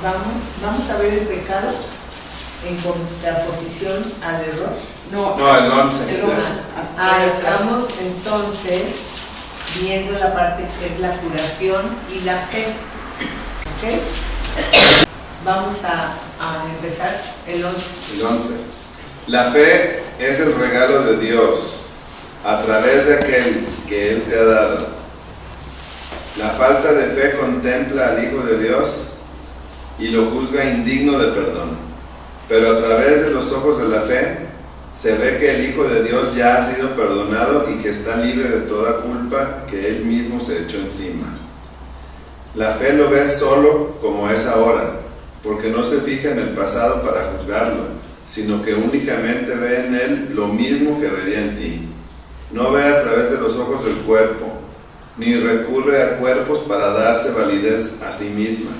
vamos a ver el pecado en contraposición al error. No, el 11. Estamos entonces viendo la parte que es la curación y la fe. ¿Ok? Vamos a empezar el 11. El 11. La fe es el regalo de Dios a través de aquel que Él te ha dado. La falta de fe contempla al Hijo de Dios y lo juzga indigno de perdón. Pero a través de los ojos de la fe se ve que el Hijo de Dios ya ha sido perdonado y que está libre de toda culpa que Él mismo se echó encima. La fe lo ve solo como es ahora, porque no se fija en el pasado para juzgarlo, sino que únicamente ve en Él lo mismo que vería en ti. No ve a través de los ojos del cuerpo, ni recurre a cuerpos para darse validez a sí misma.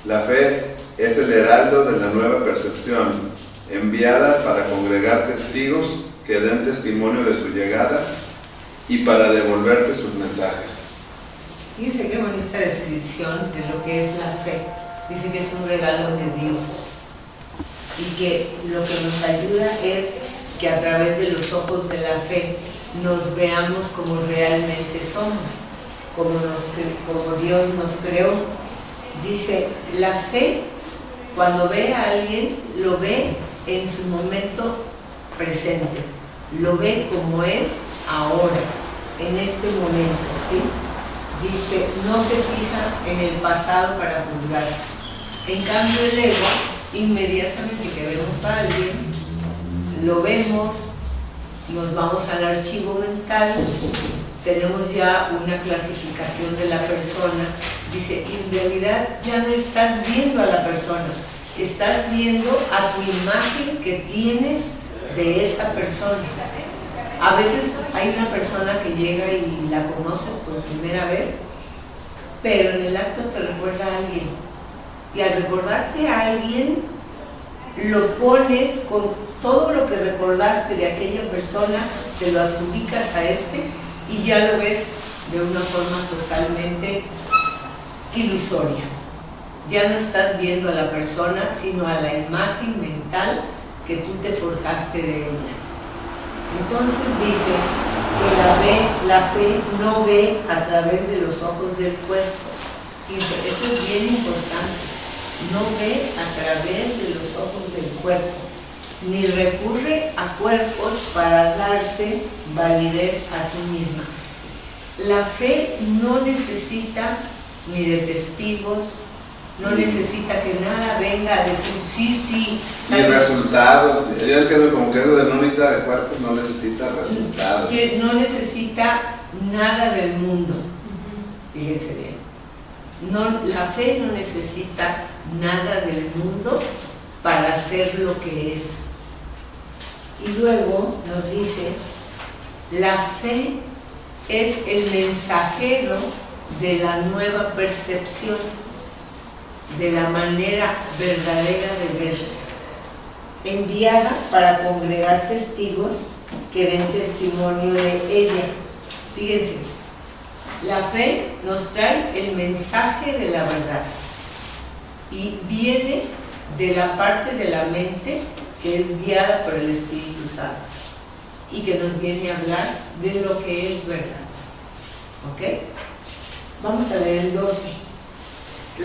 La fe es el heraldo de la nueva percepción, enviada para congregar testigos que den testimonio de su llegada y para devolverte sus mensajes. Fíjense qué bonita descripción de lo que es la fe. Dice que es un regalo de Dios y que lo que nos ayuda es que a través de los ojos de la fe nos veamos como realmente somos, como Dios nos creó. Dice, la fe, cuando ve a alguien, lo ve en su momento presente, lo ve como es ahora, en este momento, ¿sí? Dice, no se fija en el pasado para juzgar. En cambio, el ego, inmediatamente que vemos a alguien, lo vemos, nos vamos al archivo mental, tenemos ya una clasificación de la persona. Dice, y en realidad ya no estás viendo a la persona, estás viendo a tu imagen que tienes de esa persona. A veces hay una persona que llega y la conoces por primera vez, pero en el acto te recuerda a alguien. Y al recordarte a alguien, lo pones con todo lo que recordaste de aquella persona, se lo adjudicas a este y ya lo ves de una forma totalmente ilusoria. Ya no estás viendo a la persona, sino a la imagen mental que tú te forjaste de ella. Entonces dice que la fe no ve a través de los ojos del cuerpo. Dice, eso es bien importante. No ve a través de los ojos del cuerpo, ni recurre a cuerpos para darse validez a sí misma. La fe no necesita ni de testigos, no necesita que nada venga a decir sí. Ni resultados. Yo entiendo como que eso de no necesita de cuerpos, no necesita resultados. Que no necesita nada del mundo. Fíjense bien. La fe no necesita nada del mundo para ser lo que es. Y luego nos dice, la fe es el mensajero de la nueva percepción, de la manera verdadera de ver, enviada para congregar testigos que den testimonio de ella. Fíjense, la fe nos trae el mensaje de la verdad y viene de la parte de la mente que es guiada por el Espíritu Santo y que nos viene a hablar de lo que es verdad. ¿Ok? Vamos a leer el 12.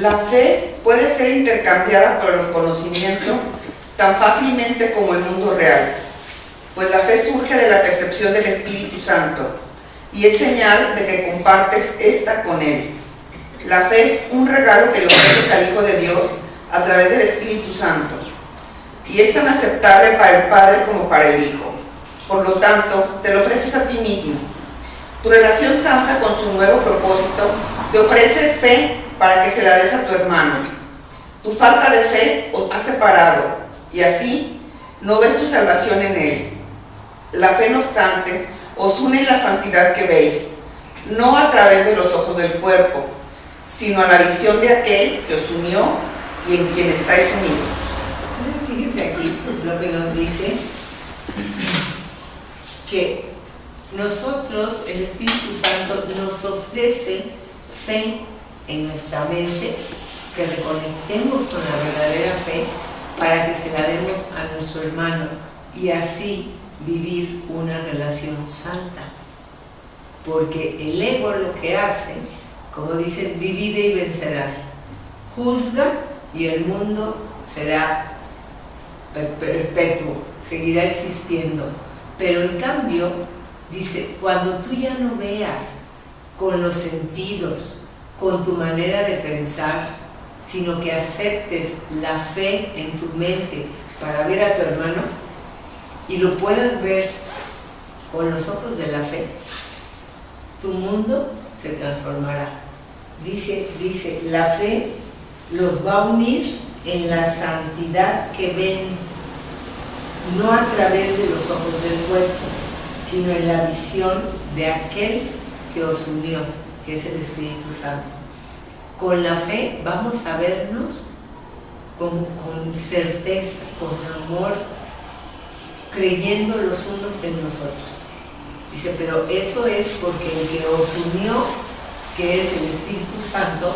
La fe puede ser intercambiada por el conocimiento tan fácilmente como el mundo real, pues la fe surge de la percepción del Espíritu Santo y es señal de que compartes esta con Él. La fe es un regalo que le ofreces al Hijo de Dios a través del Espíritu Santo y es tan aceptable para el Padre como para el Hijo. Por lo tanto, te lo ofreces a ti mismo. Tu relación santa con su nuevo propósito te ofrece fe para que se la des a tu hermano. Tu falta de fe os ha separado y así no ves tu salvación en él. La fe, no obstante, os une en la santidad que veis, no a través de los ojos del cuerpo, sino a la visión de aquel que os unió y en quien estáis unidos. Entonces fíjense aquí lo que nos dice, que nosotros, el Espíritu Santo nos ofrece fe en nuestra mente que reconectemos con la verdadera fe para que se la demos a nuestro hermano y así vivir una relación santa. Porque el ego lo que hace, como dicen, divide y vencerás. Juzga y el mundo será perpetuo, seguirá existiendo. Pero en cambio, dice, cuando tú ya no veas con los sentidos, con tu manera de pensar, sino que aceptes la fe en tu mente para ver a tu hermano y lo puedas ver con los ojos de la fe, tu mundo se transformará. Dice, la fe los va a unir en la santidad que ven, no a través de los ojos del cuerpo, sino en la visión de aquel que os unió, que es el Espíritu Santo. Con la fe vamos a vernos con certeza, con amor, creyendo los unos en los otros. Dice, pero eso es porque el que os unió, que es el Espíritu Santo,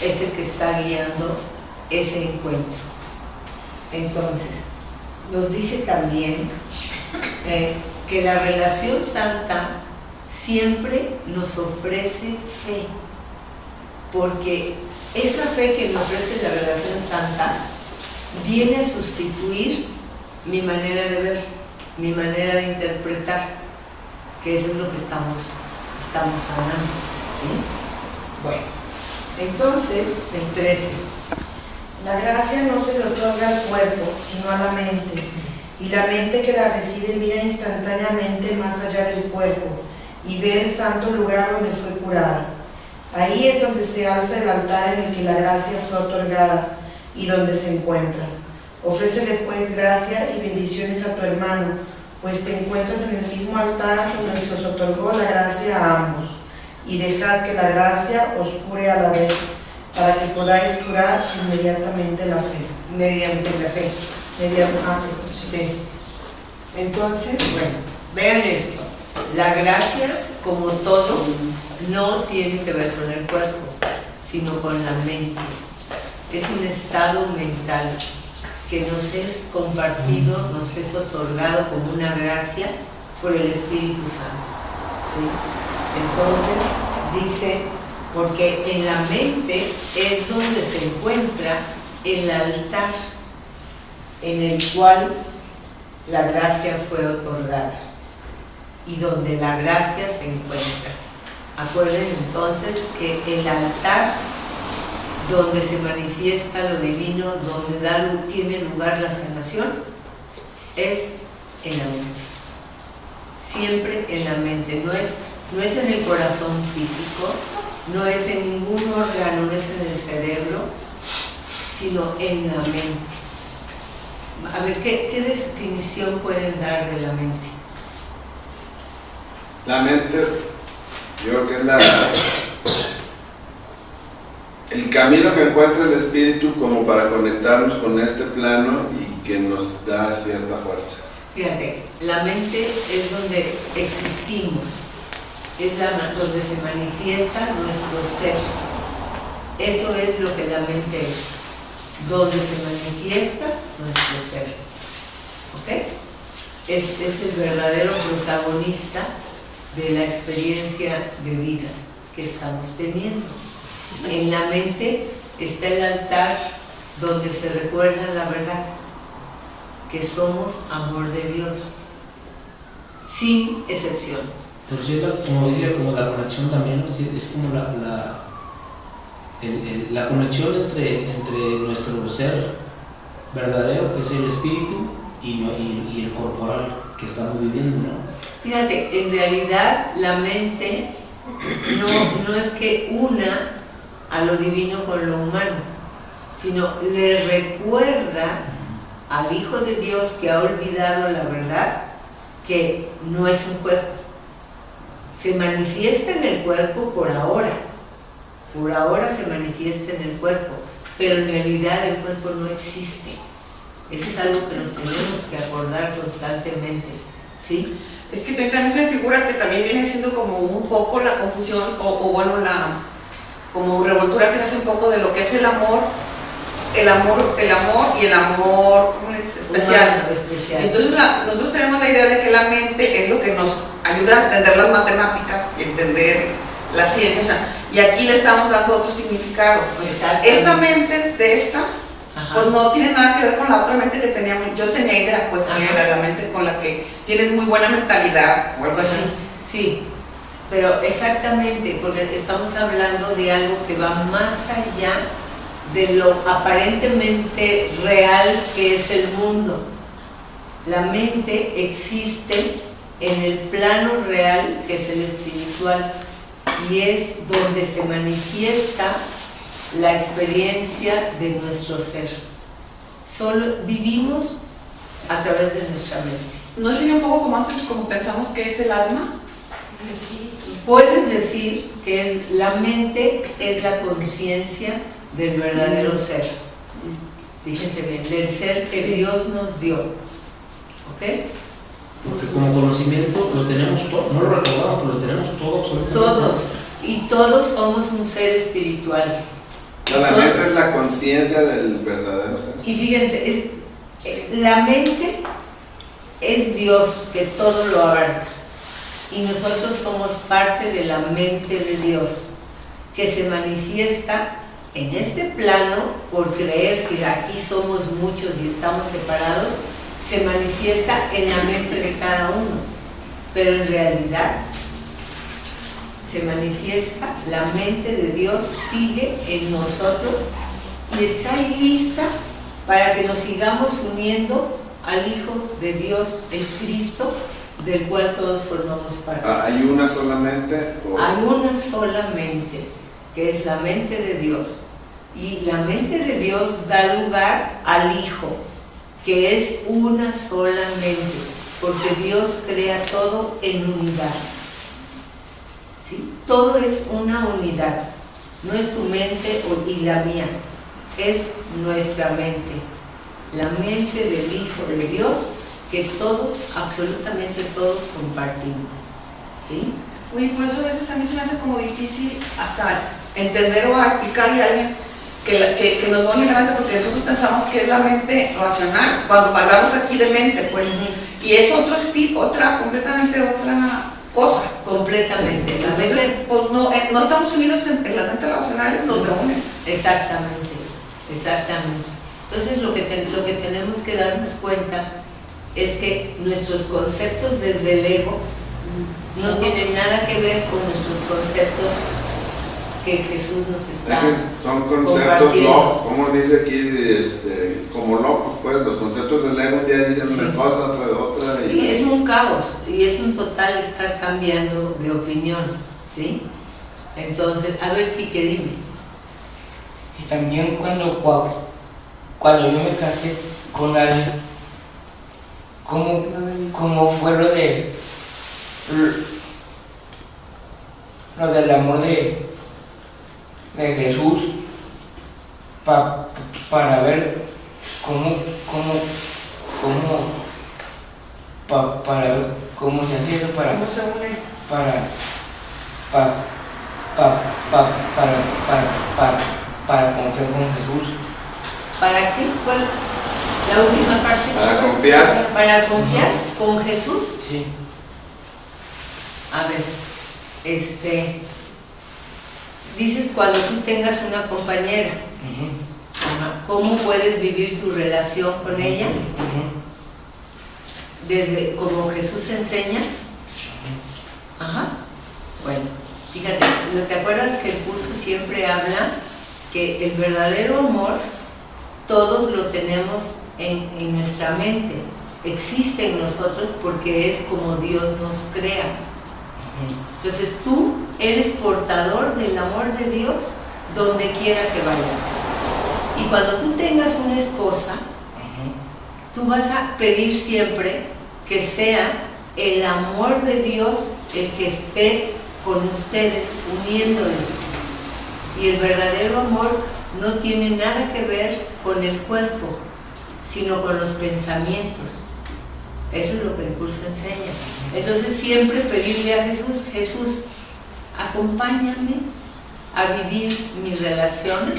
es el que está guiando ese encuentro. Entonces, nos dice también que la relación santa siempre nos ofrece fe, porque esa fe que nos ofrece la relación santa viene a sustituir mi manera de ver, mi manera de interpretar, que eso es lo que estamos hablando, ¿sí? Bueno, entonces, el 13. La gracia no se le otorga al cuerpo, sino a la mente, y la mente que la recibe mira instantáneamente más allá del cuerpo y ve el santo lugar donde fue curada. Ahí es donde se alza el altar en el que la gracia fue otorgada y donde se encuentra. Ofrécele pues gracia y bendiciones a tu hermano, pues te encuentras en el mismo altar donde se os otorgó la gracia a ambos, y dejad que la gracia os cure a la vez, para que podáis curar inmediatamente la fe. Mediante la fe. Sí. Entonces, bueno, vean esto. La gracia, como todo, no tiene que ver con el cuerpo, sino con la mente. Es un estado mental que nos es compartido, nos es otorgado como una gracia por el Espíritu Santo, ¿sí? Entonces, dice, porque en la mente es donde se encuentra el altar en el cual la gracia fue otorgada y donde la gracia se encuentra. Acuerden entonces que el altar donde se manifiesta lo divino, donde tiene lugar la sanación, es en la mente. Siempre en la mente, no es en el corazón físico, no es en ningún órgano, no es en el cerebro, sino en la mente. A ver, ¿qué definición pueden dar de la mente? La mente, yo creo que es el camino que encuentra el Espíritu como para conectarnos con este plano y que nos da cierta fuerza. Fíjate, la mente es donde existimos, es donde se manifiesta nuestro ser. Eso es lo que la mente es, donde se manifiesta nuestro ser. ¿Ok? Es el verdadero protagonista de la experiencia de vida que estamos teniendo. En la mente está el altar donde se recuerda la verdad, que somos amor de Dios, sin excepción. Pero sí, como decía, como la conexión también, ¿sí? Es como la conexión entre nuestro ser verdadero, que es el espíritu, y el corporal que estamos viviendo, ¿no? Fíjate, en realidad la mente no es que una a lo divino con lo humano, sino le recuerda al Hijo de Dios que ha olvidado la verdad que no es un cuerpo. Se manifiesta en el cuerpo por ahora se manifiesta en el cuerpo, pero en realidad el cuerpo no existe. Eso es algo que nos tenemos que acordar constantemente, ¿sí? Es que también es una figura que también viene siendo como un poco la confusión o bueno, como revoltura que se hace un poco de lo que es el amor y el amor ¿cómo le dices? Especial. Humano, especial. Entonces nosotros tenemos la idea de que la mente es lo que nos ayuda a entender las matemáticas y entender la ciencia, o sea, y aquí le estamos dando otro significado. Entonces, esta mente de esta, Ajá. pues no tiene nada que ver con la otra mente que teníamos. Yo tenía idea, pues que era la mente con la que tienes muy buena mentalidad o algo así. Sí, pero exactamente, porque estamos hablando de algo que va más allá de lo aparentemente real que es el mundo. La mente existe en el plano real, que es el espiritual, y es donde se manifiesta la experiencia de nuestro ser. Solo vivimos a través de nuestra mente. ¿No sería un poco como antes, como pensamos que es el alma? Puedes decir que la mente es la conciencia del verdadero ser. Fíjense bien, del ser que Dios nos dio. ¿Ok? Porque como conocimiento lo tenemos todo, no lo recordamos, pero lo tenemos todo absolutamente. Todos. Y todos somos un ser espiritual. La mente es la conciencia del verdadero ser. Y fíjense, la mente es Dios que todo lo abarca. Y nosotros somos parte de la mente de Dios, que se manifiesta en este plano por creer que aquí somos muchos y estamos separados, se manifiesta en la mente de cada uno. Pero en realidad se manifiesta, la mente de Dios sigue en nosotros y está ahí lista para que nos sigamos uniendo al Hijo de Dios, el Cristo, del cual todos formamos parte. ¿Hay una sola mente? Hay una sola mente, que es la mente de Dios. Y la mente de Dios da lugar al Hijo, que es una sola mente, porque Dios crea todo en unidad. ¿Sí? Todo es una unidad, no es tu mente y la mía, es nuestra mente, la mente del Hijo de Dios, que todos, absolutamente todos compartimos. ¿Sí? Oye, por eso a veces a mí se me hace como difícil hasta entender o explicarle a alguien que nos pone la mente, porque nosotros pensamos que es la mente racional, cuando hablamos aquí de mente, pues, y es otro tipo, completamente otra cosa. Completamente. La Entonces, mente, pues no estamos unidos en las mentes racionales, nos unen. exactamente, exactamente. Entonces lo que tenemos que darnos cuenta es que nuestros conceptos desde el ego no tienen nada que ver con nuestros conceptos que Jesús nos está son conceptos compartiendo. locos, como dice aquí, como locos, pues los conceptos del ego un día dicen una cosa, otra. Y es un caos y es un total estar cambiando de opinión, ¿sí? Entonces, a ver, Quique, dime. Y también cuando yo me casé con alguien, ¿cómo fue lo del amor de Jesús para ver para ver cómo se hacía eso, ¿Cómo se unen? para conocer con Jesús? ¿Para qué? ¿Cuál? La última parte. Para confiar. Para confiar con Jesús. Sí. A ver, dices cuando tú tengas una compañera, ajá, ¿cómo puedes vivir tu relación con ella? Desde como Jesús enseña. Ajá. Bueno, fíjate, ¿te acuerdas que el curso siempre habla que el verdadero amor todos lo tenemos en nuestra mente? Existe en nosotros porque es como Dios nos crea. Entonces tú eres portador del amor de Dios donde quiera que vayas. Y cuando tú tengas una esposa, tú vas a pedir siempre que sea el amor de Dios el que esté con ustedes, uniéndolos. Y el verdadero amor no tiene nada que ver con el cuerpo, sino con los pensamientos. Eso es lo que el curso enseña. Entonces siempre pedirle a Jesús, Jesús, acompáñame a vivir mi relación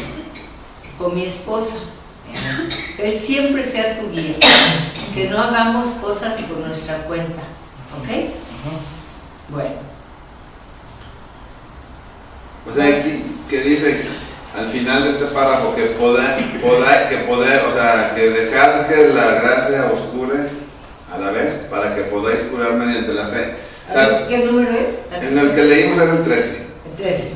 con mi esposa. Que Él siempre sea tu guía, que no hagamos cosas por nuestra cuenta, ¿ok? Bueno. O sea, aquí que dice al final de este párrafo que o sea, que dejad que la gracia os cure a la vez para que podáis curar mediante la fe. O sea, ¿qué número es? En el que leímos era el 13. El 13.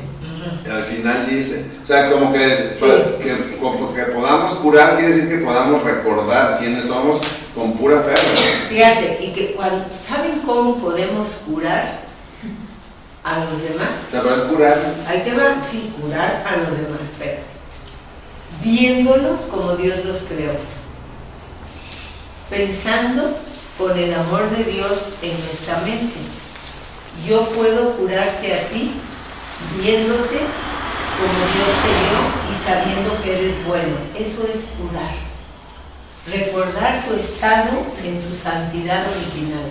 Al final dice, o sea, como que, Sí. que podamos curar quiere decir que podamos recordar quiénes somos con pura fe, ¿verdad? Fíjate, y que cuando, ¿saben cómo podemos curar a los demás? O sea, pero es curar. Ahí te va, sí, curar a los demás, espérate. Viéndolos como Dios los creó. Pensando con el amor de Dios en nuestra mente. Yo puedo curarte a ti viéndote como Dios te vio y sabiendo que eres bueno. Eso es curar. Recordar tu estado en su santidad original.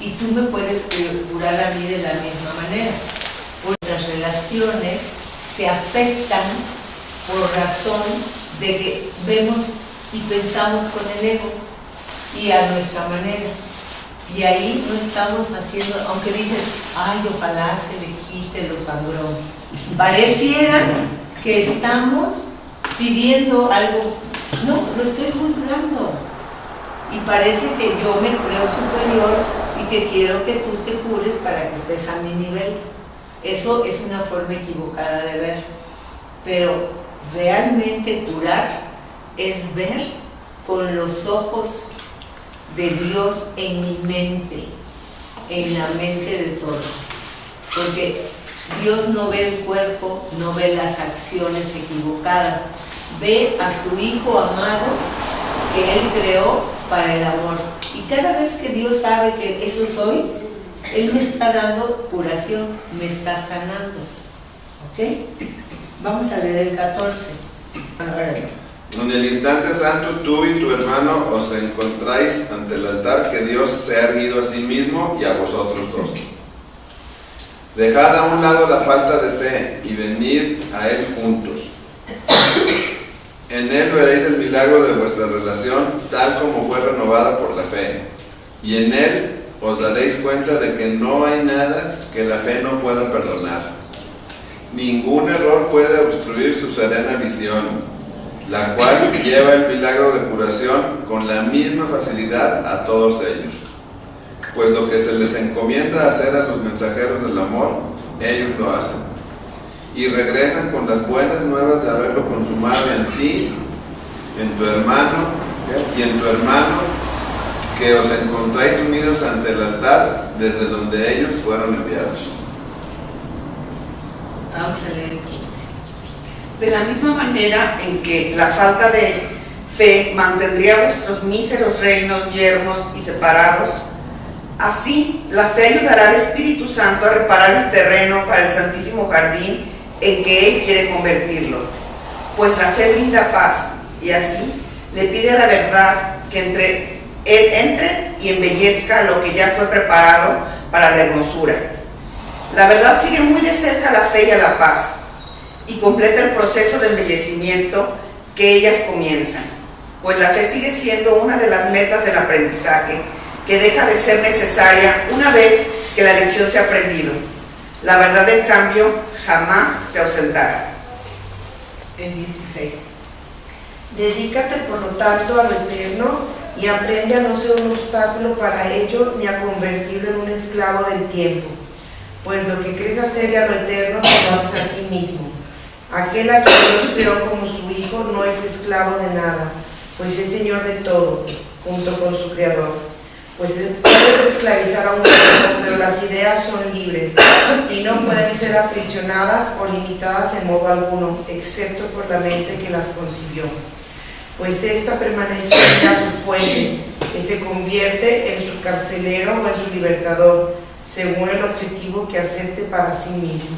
Y tú me puedes curar a mí de la misma manera. Nuestras relaciones se afectan por razón de que vemos y pensamos con el ego y a nuestra manera. Y ahí no estamos haciendo, aunque dicen, ay, ojalá se le quite lo sangrón. Pareciera que estamos pidiendo algo. No, lo estoy juzgando. Y parece que yo me creo superior y que quiero que tú te cures para que estés a mi nivel. Eso es una forma equivocada de ver. Pero realmente curar es ver con los ojos de Dios en mi mente, en la mente de todos. Porque Dios no ve el cuerpo, no ve las acciones equivocadas, ve a su Hijo amado que Él creó para el amor. Y cada vez que Dios sabe que eso soy, Él me está dando curación, me está sanando. ¿Ok? Vamos a leer el 14. En el instante santo tú y tu hermano os encontráis ante el altar que Dios se ha erguido a sí mismo y a vosotros dos. Dejad a un lado la falta de fe y venid a Él juntos. En Él veréis el milagro de vuestra relación tal como fue renovada por la fe. Y en Él os daréis cuenta de que no hay nada que la fe no pueda perdonar. Ningún error puede obstruir su serena visión, la cual lleva el milagro de curación con la misma facilidad a todos ellos. Pues lo que se les encomienda hacer a los mensajeros del amor, ellos lo hacen. Y regresan con las buenas nuevas de haberlo consumado en ti, en tu hermano, y en tu hermano, que os encontráis unidos ante el altar desde donde ellos fueron enviados. Vamos a leer el 15. De la misma manera en que la falta de fe mantendría vuestros míseros reinos yermos y separados, así la fe ayudará al Espíritu Santo a reparar el terreno para el santísimo jardín en que Él quiere convertirlo. Pues la fe brinda paz, y así le pide a la verdad que Él entre y embellezca lo que ya fue preparado para la hermosura. La verdad sigue muy de cerca a la fe y a la paz, y completa el proceso de embellecimiento que ellas comienzan, pues la fe sigue siendo una de las metas del aprendizaje, que deja de ser necesaria una vez que la lección se ha aprendido. La verdad, en cambio, jamás se ausentará. El 16. Dedícate, por lo tanto, a lo eterno y aprende a no ser un obstáculo para ello ni a convertirlo en un esclavo del tiempo. Pues lo que crees hacerle a lo eterno te lo haces a ti mismo. Aquel a quien Dios creó como su hijo no es esclavo de nada, pues es señor de todo, junto con su creador. Pues puedes esclavizar a un cuerpo, pero las ideas son libres y no pueden ser aprisionadas o limitadas en modo alguno, excepto por la mente que las concibió. Pues esta permanece a su fuente, que se convierte en su carcelero o en su libertador, según el objetivo que acepte para sí mismo.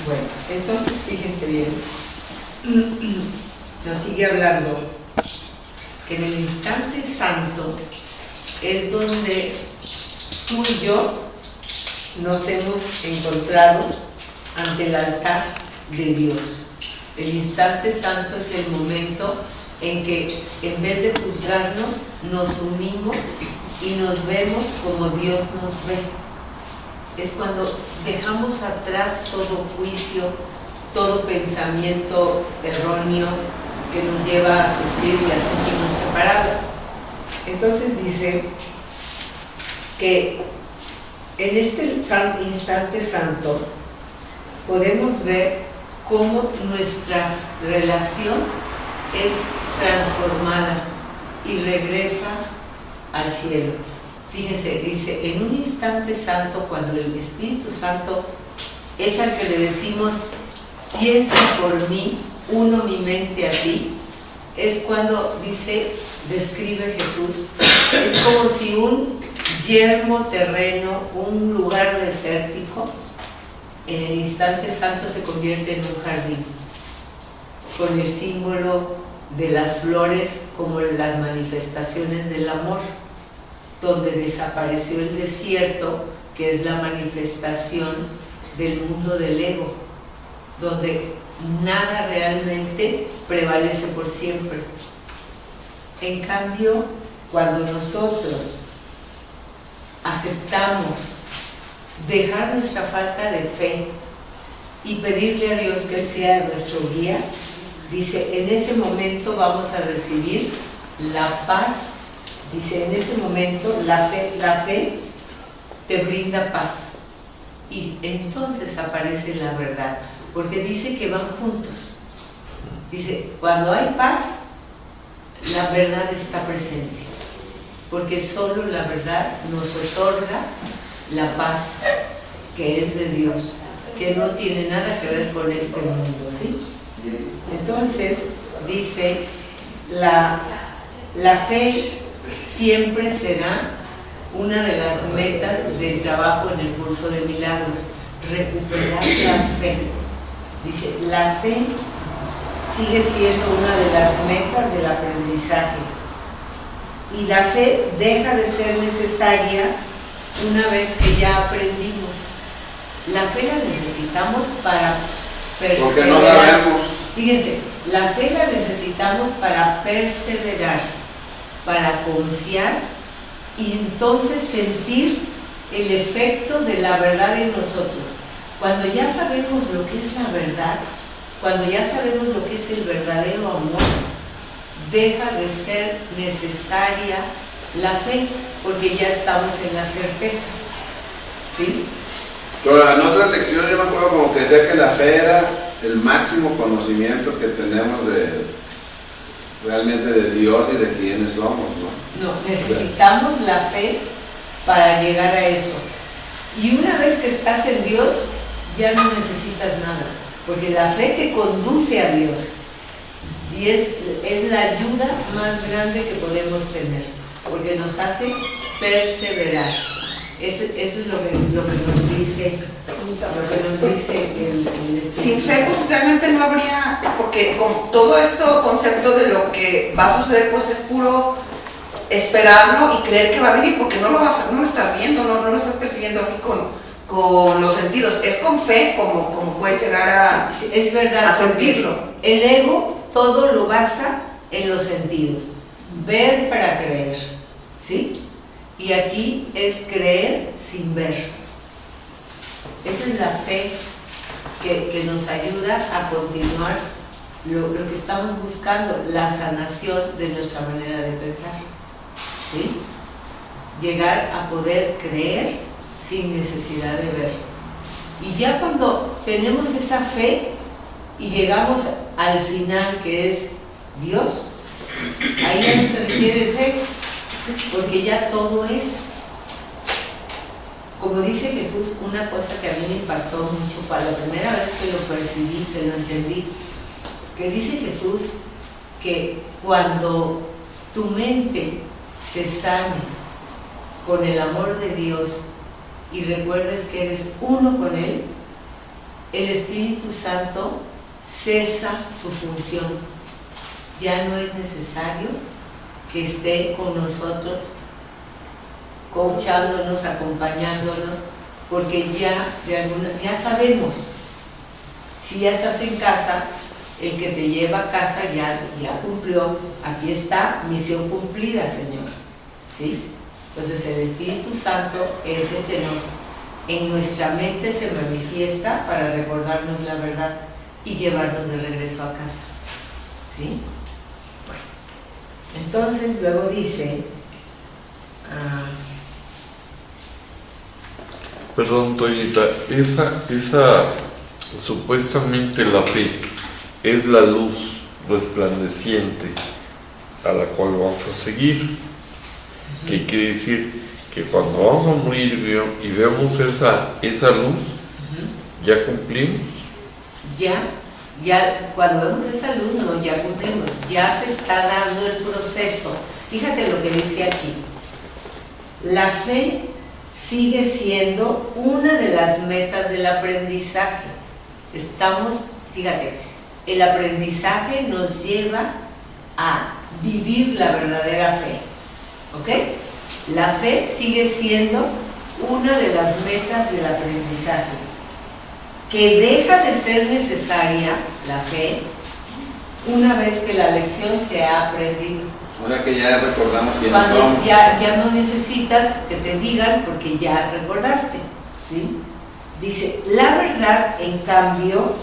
Bueno, entonces fíjense bien, nos sigue hablando que en el instante santo es donde tú y yo nos hemos encontrado ante el altar de Dios. El instante santo es el momento en que, en vez de juzgarnos, nos unimos y nos vemos como Dios nos ve. Es cuando dejamos atrás todo juicio, todo pensamiento erróneo que nos lleva a sufrir y a sentirnos separados. Entonces dice que en este instante santo podemos ver cómo nuestra relación es transformada y regresa al cielo. Fíjense, dice, en un instante santo, cuando el Espíritu Santo es al que le decimos, piensa por mí, uno mi mente a ti, es cuando dice, describe Jesús, es como si un yermo terreno, un lugar desértico, en el instante santo se convierte en un jardín, con el símbolo de las flores como las manifestaciones del amor, donde desapareció el desierto, que es la manifestación del mundo del ego, donde nada realmente prevalece por siempre. En cambio, cuando nosotros aceptamos dejar nuestra falta de fe y pedirle a Dios que Él sea nuestro guía, dice, en ese momento vamos a recibir la paz. Dice, en ese momento la fe te brinda paz. Y entonces aparece la verdad, porque dice que van juntos. Dice, cuando hay paz, la verdad está presente, porque solo la verdad nos otorga la paz que es de Dios, que no tiene nada que ver con este mundo, ¿sí? Entonces, dice, la fe siempre será una de las metas del trabajo en el curso de milagros, recuperar la fe. Dice, la fe sigue siendo una de las metas del aprendizaje y la fe deja de ser necesaria una vez que ya aprendimos. La fe la necesitamos para perseverar. Porque no sabemos. Fíjense, la fe la necesitamos para perseverar, para confiar y entonces sentir el efecto de la verdad en nosotros. Cuando ya sabemos lo que es la verdad, cuando ya sabemos lo que es el verdadero amor, deja de ser necesaria la fe, porque ya estamos en la certeza, ¿sí? Pero en otras lecciones yo me acuerdo como que decía que la fe era el máximo conocimiento que tenemos realmente de Dios y de quiénes somos, ¿no? No, necesitamos la fe para llegar a eso. Y una vez que estás en Dios, ya no necesitas nada, porque la fe te conduce a Dios. Y es la ayuda más grande que podemos tener, porque nos hace perseverar. Eso es lo que nos dice el Espíritu. Sin fe, pues realmente no habría, porque con todo esto concepto de lo que va a suceder, pues es puro esperarlo y creer que va a venir, porque no lo estás viendo, no lo estás percibiendo así con los sentidos. Es con fe como puedes llegar a, sí, es verdad, a sentirlo. El ego todo lo basa en los sentidos, ver para creer, ¿sí? Y aquí es creer sin ver. Esa es la fe que nos ayuda a continuar lo que estamos buscando, la sanación de nuestra manera de pensar, ¿sí? Llegar a poder creer sin necesidad de ver. Y ya cuando tenemos esa fe y llegamos al final, que es Dios, ahí ya no se requiere fe, porque ya todo es. Como dice Jesús, una cosa que a mí me impactó mucho, fue la primera vez que lo percibí, que lo entendí, que dice Jesús que cuando tu mente se sane con el amor de Dios y recuerdes que eres uno con Él, el Espíritu Santo cesa su función. Ya no es necesario que esté con nosotros, coachándonos, acompañándonos, porque ya sabemos. Si ya estás en casa, el que te lleva a casa ya cumplió. Aquí está, misión cumplida, Señor. ¿Sí? Entonces el Espíritu Santo es el que en nuestra mente se manifiesta para recordarnos la verdad y llevarnos de regreso a casa. ¿Sí? Bueno. Entonces luego dice... Perdón, Toyita, esa supuestamente la fe es la luz resplandeciente a la cual vamos a seguir. ¿Qué quiere decir? Que cuando vamos a morir y vemos esa luz, ya cumplimos. Ya, cuando vemos esa luz, no, ya cumplimos, ya se está dando el proceso. Fíjate lo que dice aquí. La fe sigue siendo una de las metas del aprendizaje. Fíjate, el aprendizaje nos lleva a vivir la verdadera fe. ¿Ok? La fe sigue siendo una de las metas del aprendizaje. Que deja de ser necesaria la fe una vez que la lección se ha aprendido. O sea que ya recordamos quiénes Cuando somos. ya no necesitas que te digan porque ya recordaste, ¿sí? Dice, la verdad, en cambio,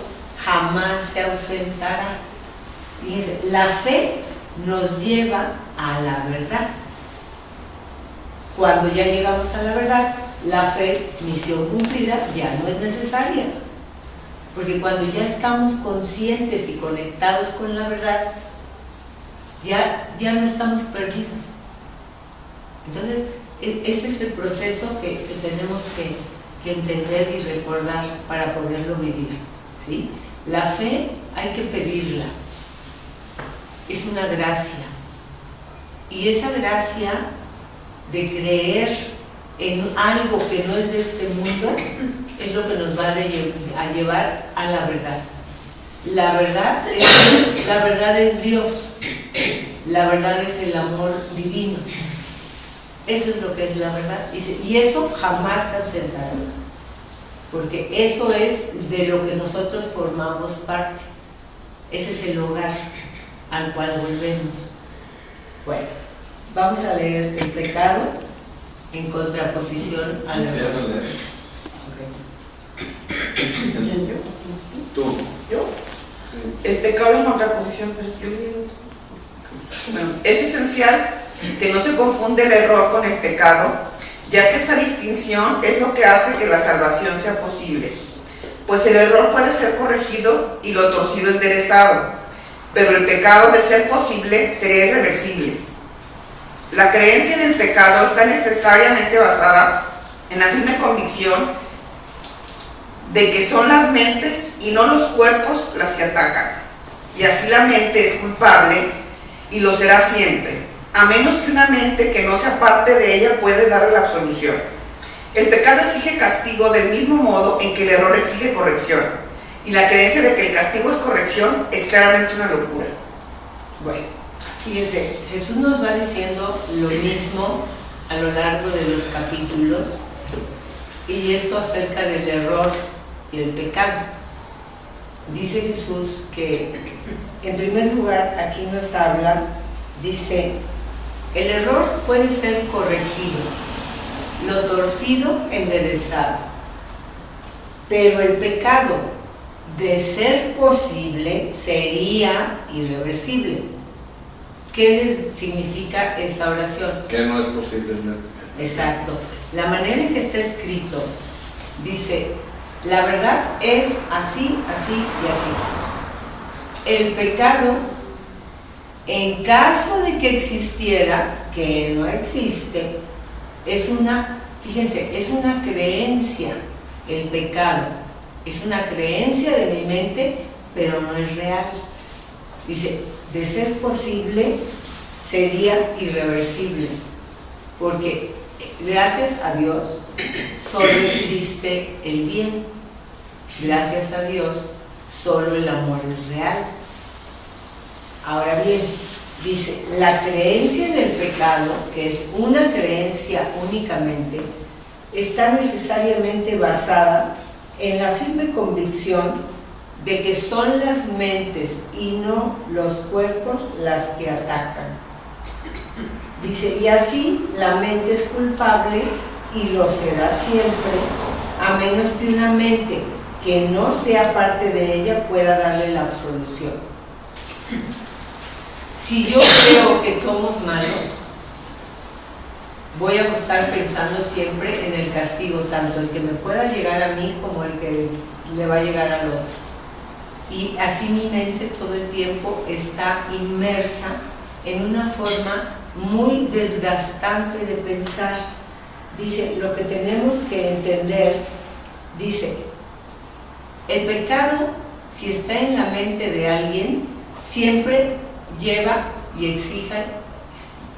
jamás se ausentará. Fíjense, la fe nos lleva a la verdad. Cuando ya llegamos a la verdad, la fe, misión cumplida, ya no es necesaria. Porque cuando ya estamos conscientes y conectados con la verdad, ya no estamos perdidos. Entonces, ese es el proceso que tenemos que entender y recordar para poderlo vivir, ¿sí? La fe hay que pedirla. Es una gracia. Y esa gracia de creer en algo que no es de este mundo es lo que nos va a llevar a la verdad. La verdad es Dios. La verdad es el amor divino. Eso es lo que es la verdad. Y eso jamás se ausentará. Porque eso es de lo que nosotros formamos parte. Ese es el hogar al cual volvemos. Bueno, vamos a leer el pecado en contraposición a la verdad. Okay. Tú. ¿Yo? El pecado en contraposición, pero yo digo... Bueno, es esencial que no se confunde el error con el pecado, ya que esta distinción es lo que hace que la salvación sea posible. Pues el error puede ser corregido y lo torcido enderezado, pero el pecado, de ser posible, sería irreversible. La creencia en el pecado está necesariamente basada en la firme convicción de que son las mentes y no los cuerpos las que atacan, y así la mente es culpable y lo será siempre, a menos que una mente que no sea parte de ella puede darle la absolución. El pecado exige castigo del mismo modo en que el error exige corrección, y la creencia de que el castigo es corrección es claramente una locura. Bueno, fíjense, Jesús nos va diciendo lo mismo a lo largo de los capítulos, y esto acerca del error y el pecado. Dice Jesús que, en primer lugar, aquí nos habla, dice, el error puede ser corregido, lo torcido enderezado, pero el pecado, de ser posible, sería irreversible. ¿Qué significa esa oración? Que no es posible. Exacto. La manera en que está escrito dice, la verdad es así, así y así. El pecado, en caso de que existiera, que no existe, es una, fíjense, es una creencia. El pecado es una creencia de mi mente, pero no es real. Dice, de ser posible, sería irreversible, porque gracias a Dios solo existe el bien. Gracias a Dios solo el amor es real. Ahora bien, dice, la creencia en el pecado, que es una creencia únicamente, está necesariamente basada en la firme convicción de que son las mentes y no los cuerpos las que atacan. Dice, y así la mente es culpable y lo será siempre, a menos que una mente que no sea parte de ella pueda darle la absolución. Si yo creo que somos malos, voy a estar pensando siempre en el castigo, tanto el que me pueda llegar a mí como el que le va a llegar al otro. Y así mi mente todo el tiempo está inmersa en una forma muy desgastante de pensar. Dice, lo que tenemos que entender, dice, el pecado, si está en la mente de alguien, siempre lleva y exige,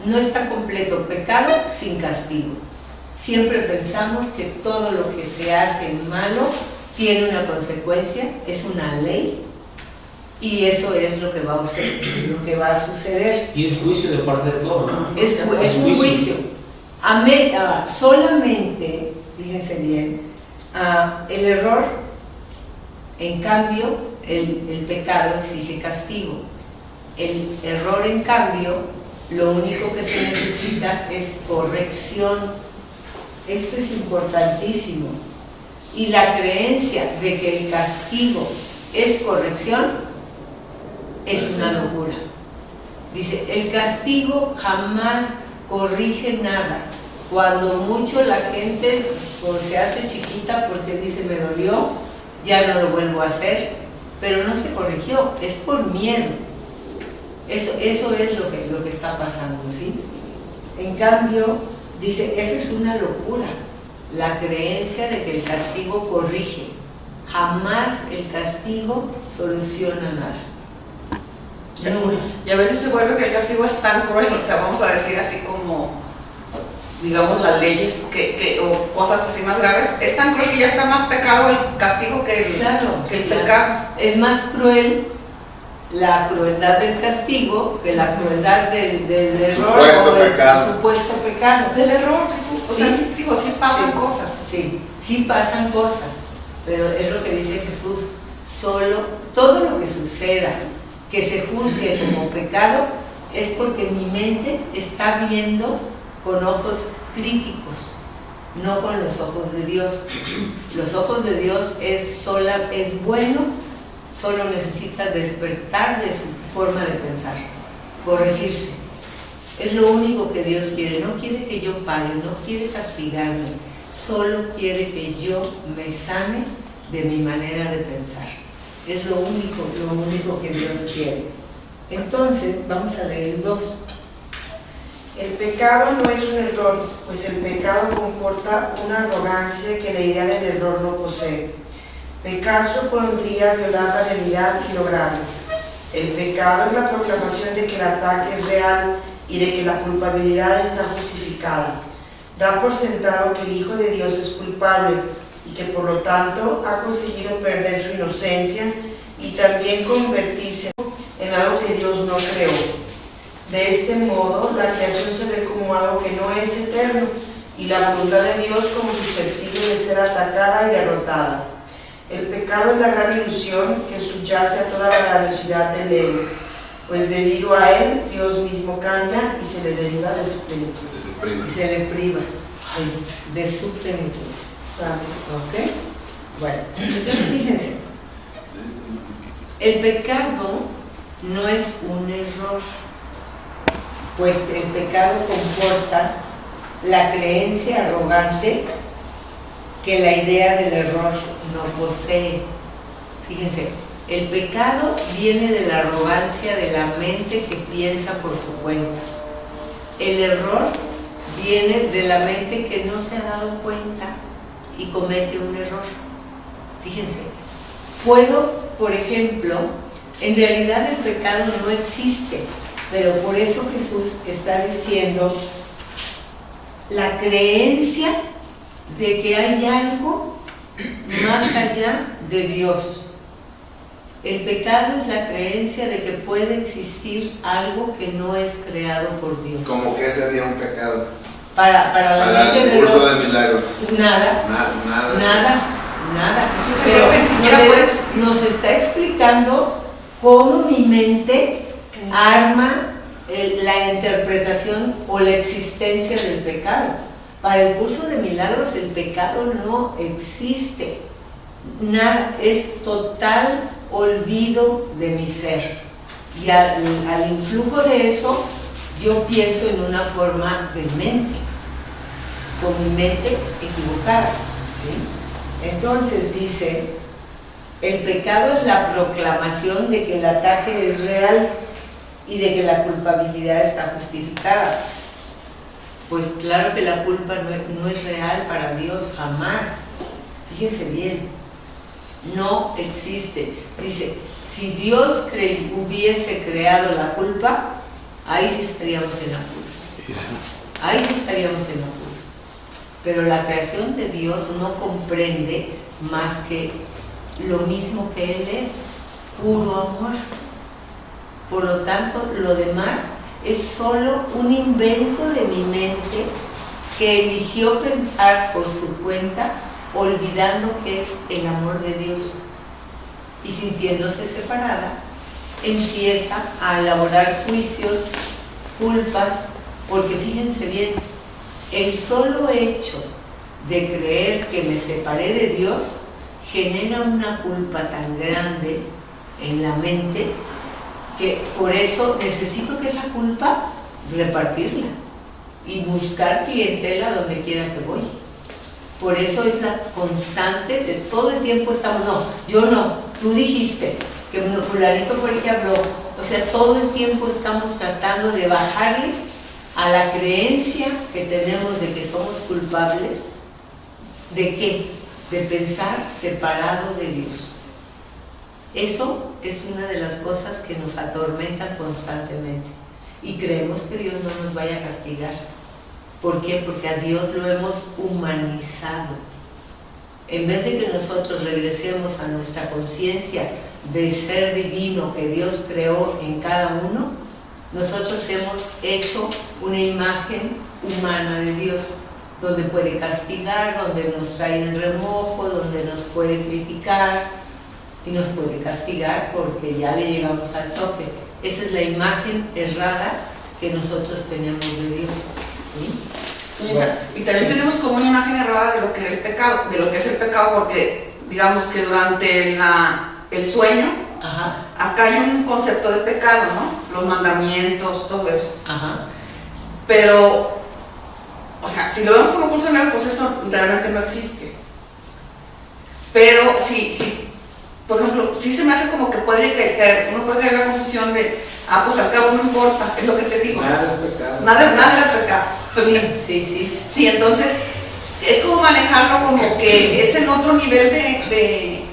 no está completo pecado sin castigo. Siempre pensamos que todo lo que se hace malo tiene una consecuencia, es una ley, y eso es lo que va a suceder. Y es juicio de parte de todos, ¿no? Es un juicio. Solamente, fíjense bien, el error, en cambio, el pecado exige castigo. El error, en cambio, lo único que se necesita es corrección. Esto es importantísimo. Y la creencia de que el castigo es corrección es una locura. Dice, el castigo jamás corrige nada. Cuando mucho la gente se hace chiquita porque dice, me dolió, ya no lo vuelvo a hacer, pero no se corrigió, es por miedo. Eso es lo que está pasando, ¿sí? En cambio, dice, eso es una locura, la creencia de que el castigo corrige. Jamás el castigo soluciona nada. No. Y a veces se vuelve que el castigo es tan cruel, o sea, vamos a decir así como, digamos, las leyes o cosas así más graves, es tan cruel que ya está más pecado el castigo que el pecado. Es más cruel la crueldad del castigo que la crueldad del error o del supuesto pecado. Del error, o sí, sea, digo, sí pasan cosas. Sí pasan cosas, pero es lo que dice Jesús, todo lo que suceda, que se juzgue como pecado, es porque mi mente está viendo con ojos críticos, no con los ojos de Dios. Los ojos de Dios es bueno, solo necesita despertar de su forma de pensar, corregirse. Es lo único que Dios quiere. No quiere que yo pague, no quiere castigarme, solo quiere que yo me sane de mi manera de pensar. Es lo único que Dios quiere. Entonces, vamos a leer el 2. El pecado no es un error, pues el pecado comporta una arrogancia que la idea del error no posee. Pecar supondría violar la realidad y lograrlo. El pecado es la proclamación de que el ataque es real y de que la culpabilidad está justificada. Da por sentado que el Hijo de Dios es culpable y que por lo tanto ha conseguido perder su inocencia y también convertirse en algo que Dios no creó. De este modo, la creación se ve como algo que no es eterno y la voluntad de Dios como susceptible de ser atacada y derrotada. El pecado es la gran ilusión que subyace a toda la grandiosidad del ego, pues debido a él, Dios mismo cambia y se le deriva de su plenitud. Y se le priva de su plenitud. ¿Ok? Bueno, entonces fíjense, el pecado no es un error, pues el pecado comporta la creencia arrogante que la idea del error no posee. Fíjense, el pecado viene de la arrogancia de la mente que piensa por su cuenta. El error viene de la mente que no se ha dado cuenta y comete un error. Fíjense, por ejemplo, en realidad el pecado no existe, pero por eso Jesús está diciendo la creencia de que hay algo más allá de Dios. El pecado es la creencia de que puede existir algo que no es creado por Dios. ¿Cómo que sería un pecado? Para la mente el curso de milagros. Nada. nada. Pero Pero ni siquiera puede existir. nos está explicando cómo mi mente arma la interpretación o la existencia del pecado. Para el curso de milagros el pecado no existe. Nada, es total olvido de mi ser. Y al influjo de eso, yo pienso en una forma de mente, con mi mente equivocada, ¿sí? Entonces dice, el pecado es la proclamación de que el ataque es real y de que la culpabilidad está justificada. Pues claro que la culpa no es real para Dios, jamás. Fíjense bien, no existe. Dice, si Dios hubiese creado la culpa, ahí sí estaríamos en apuros. Ahí sí estaríamos en apuros. Pero la creación de Dios no comprende más que lo mismo que Él es, puro amor. Por lo tanto, lo demás es solo un invento de mi mente que eligió pensar por su cuenta, olvidando que es el amor de Dios. Y sintiéndose separada, empieza a elaborar juicios, culpas, porque fíjense bien, el solo hecho de creer que me separé de Dios genera una culpa tan grande en la mente que por eso necesito que esa culpa repartirla y buscar clientela donde quiera que voy. Por eso es la constante de todo el tiempo estamos, no, yo no, tú dijiste que fulanito fue el que habló. O sea, todo el tiempo estamos tratando de bajarle a la creencia que tenemos de que somos culpables. ¿De qué? De pensar separado de Dios. Eso es una de las cosas que nos atormentan constantemente. Y creemos que Dios no nos vaya a castigar. ¿Por qué? Porque a Dios lo hemos humanizado. En vez de que nosotros regresemos a nuestra conciencia de ser divino que Dios creó en cada uno, nosotros hemos hecho una imagen humana de Dios, donde puede castigar, donde nos trae el remojo, donde nos puede criticar y nos puede castigar porque ya le llegamos al tope. Esa es la imagen errada que nosotros tenemos de Dios, ¿sí? Y también tenemos como una imagen errada de lo que es el pecado, porque digamos que durante el sueño, Ajá. acá hay un concepto de pecado, ¿no? Los mandamientos, todo eso. Ajá. Pero, o sea, si lo vemos como curso de milagros, pues eso realmente no existe. Pero por ejemplo, sí se me hace como que uno puede caer en la confusión de, pues al cabo no importa, es lo que te digo. Nada es pecado. Nada es pecado. Sí. Sí, entonces es como manejarlo como que es en otro nivel de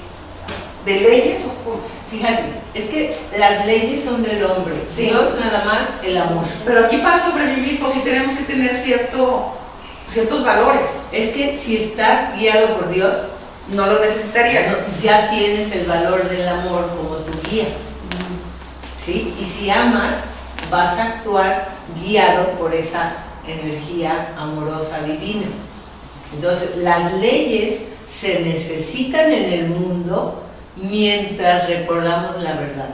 leyes o como. Fíjate, es que las leyes son del hombre, Sí. Dios nada más el amor. Pero aquí para sobrevivir, pues sí tenemos que tener ciertos valores. Es que si estás guiado por Dios, No lo necesitarías. ya tienes el valor del amor como tu guía, ¿sí? Y si amas, vas a actuar guiado por esa energía amorosa divina. Entonces, las leyes se necesitan en el mundo mientras recordamos la verdad.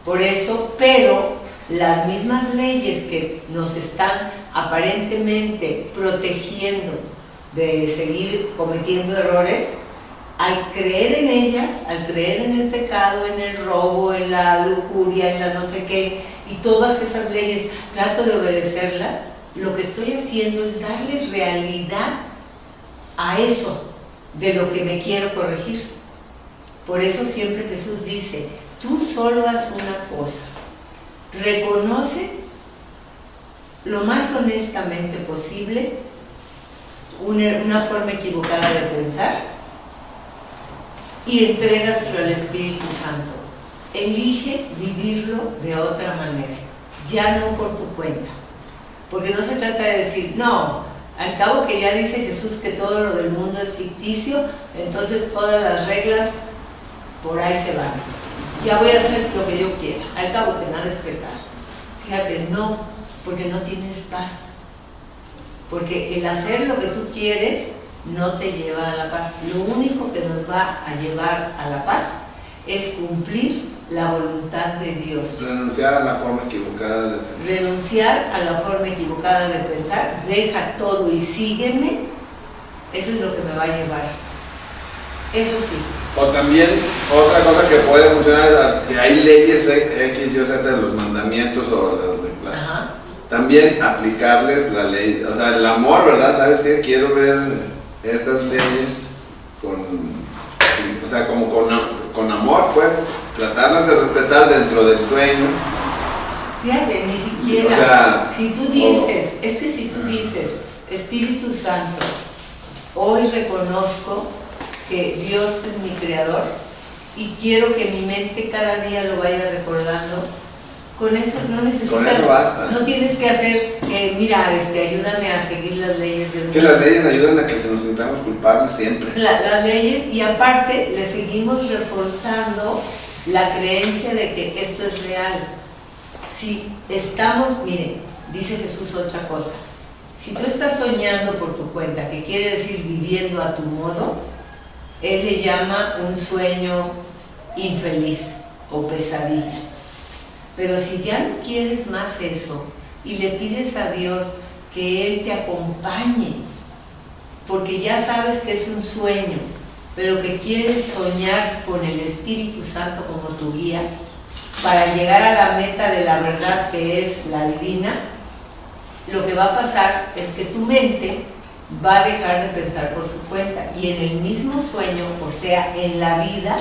Por eso, pero las mismas leyes que nos están aparentemente protegiendo de seguir cometiendo errores, al creer en ellas, al creer en el pecado, en el robo, en la lujuria, en la no sé qué, y todas esas leyes, trato de obedecerlas, lo que estoy haciendo es darle realidad a eso de lo que me quiero corregir. Por eso siempre Jesús dice, tú solo haz una cosa, reconoce lo más honestamente posible una forma equivocada de pensar y entrégaselo al Espíritu Santo. Elige vivirlo de otra manera, ya no por tu cuenta. Porque no se trata de decir, no, al cabo que ya dice Jesús que todo lo del mundo es ficticio, entonces todas las reglas por ahí se van. Ya voy a hacer lo que yo quiera, al cabo que nada es pecado. Fíjate, no, porque no tienes paz. Porque el hacer lo que tú quieres no te lleva a la paz. Lo único que nos va a llevar a la paz es cumplir la voluntad de Dios. Renunciar a la forma equivocada de pensar. Renunciar a la forma equivocada de pensar, deja todo y sígueme, eso es lo que me va a llevar. Eso sí. O también, otra cosa que puede funcionar es que hay leyes X, Y, Z de los mandamientos o las... Ajá. También aplicarles la ley, o sea, el amor, ¿verdad? ¿Sabes qué? Quiero ver estas leyes o sea, como con amor, pues, tratarlas de respetar dentro del sueño. Fíjate, ni siquiera, O sea, si tú dices, es que si tú dices, Espíritu Santo, hoy reconozco que Dios es mi creador y quiero que mi mente cada día lo vaya recordando, con eso no necesitas, Con eso basta. no tienes que hacer que, mira, ayúdame a seguir las leyes del mundo. Que las leyes ayudan a que se nos sintamos culpables siempre. Las leyes, y aparte le seguimos reforzando la creencia de que esto es real. Si estamos, miren, dice Jesús otra cosa, si tú estás soñando por tu cuenta, que quiere decir viviendo a tu modo, Él le llama un sueño infeliz o pesadilla. Pero si ya no quieres más eso y le pides a Dios que Él te acompañe, porque ya sabes que es un sueño, pero que quieres soñar con el Espíritu Santo como tu guía, para llegar a la meta de la verdad que es la divina, lo que va a pasar es que tu mente va a dejar de pensar por su cuenta y en el mismo sueño, o sea, en la vida,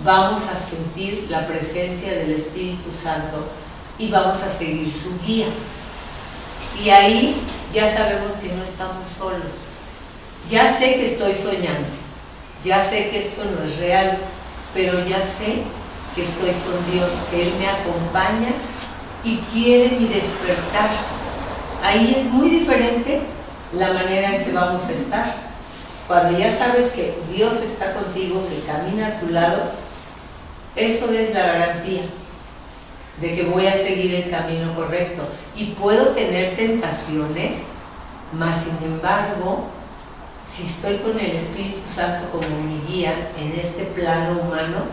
vamos a sentir la presencia del Espíritu Santo y vamos a seguir su guía. Y ahí ya sabemos que no estamos solos. Ya sé que estoy soñando, ya sé que esto no es real, pero ya sé que estoy con Dios, que Él me acompaña y quiere mi despertar. Ahí es muy diferente la manera en que vamos a estar. Cuando ya sabes que Dios está contigo, que camina a tu lado, eso es la garantía de que voy a seguir el camino correcto. Y puedo tener tentaciones, mas sin embargo, si estoy con el Espíritu Santo como mi guía en este plano humano,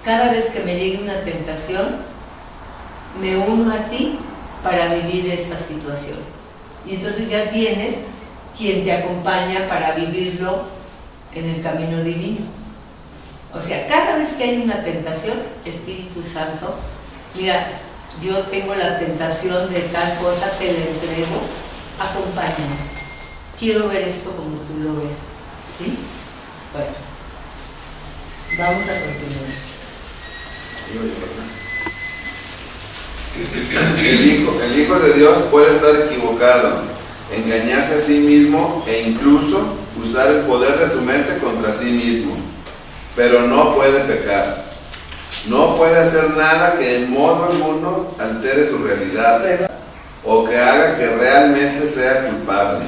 cada vez que me llegue una tentación, me uno a ti para vivir esta situación. Y entonces ya tienes quien te acompaña para vivirlo en el camino divino. O sea, cada vez que hay una tentación, Espíritu Santo, mira, yo tengo la tentación de tal cosa, te la entrego, acompáñame. Quiero ver esto como tú lo ves. ¿Sí? Bueno, vamos a continuar. El Hijo de Dios puede estar equivocado, engañarse a sí mismo e incluso usar el poder de su mente contra sí mismo, pero no puede pecar. No puede hacer nada que en modo alguno altere su realidad o que haga que realmente sea culpable.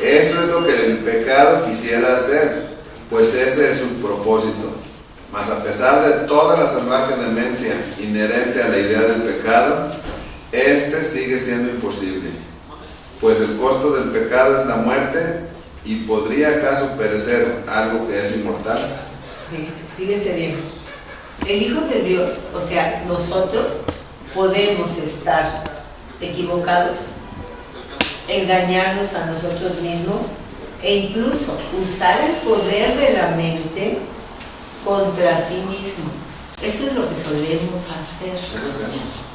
Eso es lo que el pecado quisiera hacer, pues ese es su propósito. Mas a pesar de toda la salvaje demencia inherente a la idea del pecado, este sigue siendo imposible, pues el costo del pecado es la muerte. ¿Y podría acaso perecer algo que es inmortal? Fíjense bien, el Hijo de Dios, o sea, nosotros podemos estar equivocados, engañarnos a nosotros mismos e incluso usar el poder de la mente contra sí mismo. Eso es lo que solemos hacer.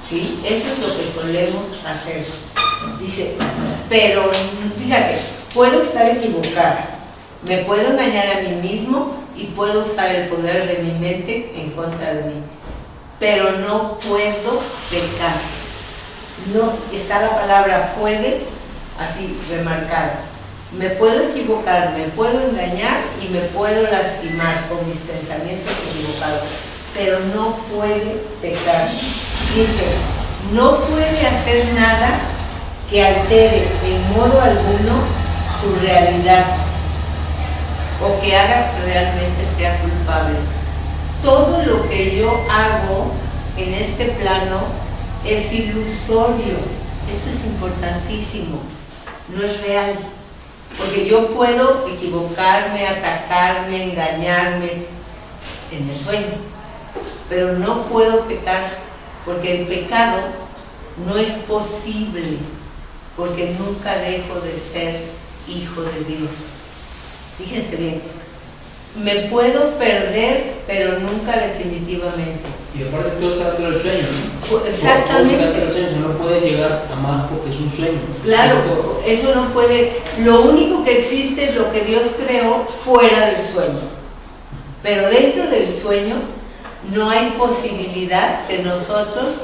¿Sí? Eso es lo que solemos hacer. Dice, pero fíjate, puedo estar equivocada, me puedo engañar a mí mismo y puedo usar el poder de mi mente en contra de mí, pero no puedo pecar. No, está la palabra puede así remarcada. Me puedo equivocar, me puedo engañar y me puedo lastimar con mis pensamientos equivocados, pero no puede pecar. Dice, no puede hacer nada que altere en modo alguno su realidad o que haga que realmente sea culpable. Todo lo que yo hago en este plano es ilusorio. Esto es importantísimo, no es real. Porque yo puedo equivocarme, atacarme, engañarme en el sueño, pero no puedo pecar, porque el pecado no es posible, porque nunca dejo de ser hijo de Dios. Fíjense bien, me puedo perder, pero nunca definitivamente. Y aparte todo está dentro del sueño, ¿no? Exactamente. Todo está dentro del sueño, no puede llegar a más porque es un sueño. Claro, eso no puede. Lo único que existe es lo que Dios creó fuera del sueño. Pero dentro del sueño no hay posibilidad que nosotros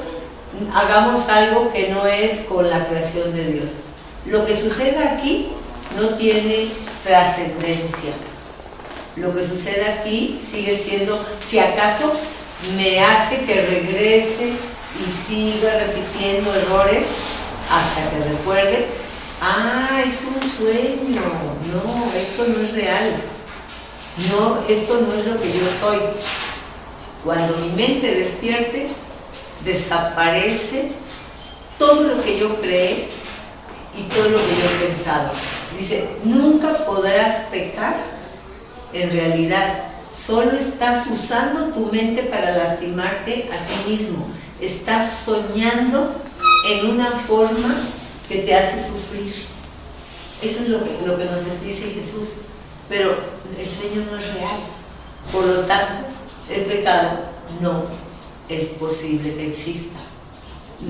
hagamos algo que no es con la creación de Dios. Lo que sucede aquí no tiene trascendencia. Lo que sucede aquí sigue siendo, si acaso me hace que regrese y siga repitiendo errores hasta que recuerde, es un sueño, no, esto no es real, no, esto no es lo que yo soy. Cuando mi mente despierte, desaparece todo lo que yo creé y todo lo que yo he pensado. Dice, nunca podrás pecar en realidad. Solo estás usando tu mente para lastimarte a ti mismo. Estás soñando en una forma que te hace sufrir. Eso es lo que nos dice Jesús. Pero el sueño no es real. Por lo tanto, el pecado no es posible que exista.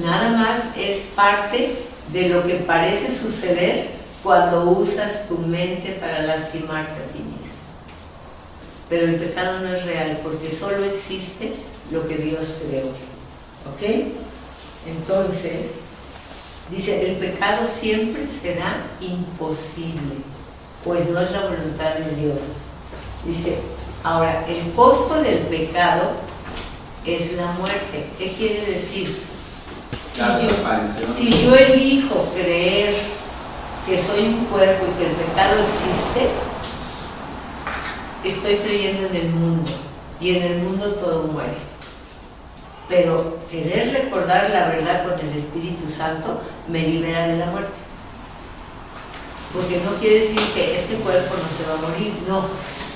Nada más es parte de lo que parece suceder cuando usas tu mente para lastimarte a ti mismo. Pero el pecado no es real porque solo existe lo que Dios creó. ¿Ok? Entonces, dice, el pecado siempre será imposible, pues no es la voluntad de Dios. Dice, ahora, el costo del pecado es la muerte. ¿Qué quiere decir? Si yo elijo creer que soy un cuerpo y que el pecado existe, estoy creyendo en el mundo, y en el mundo todo muere. Pero querer recordar la verdad con el Espíritu Santo me libera de la muerte. Porque no quiere decir que este cuerpo no se va a morir, no.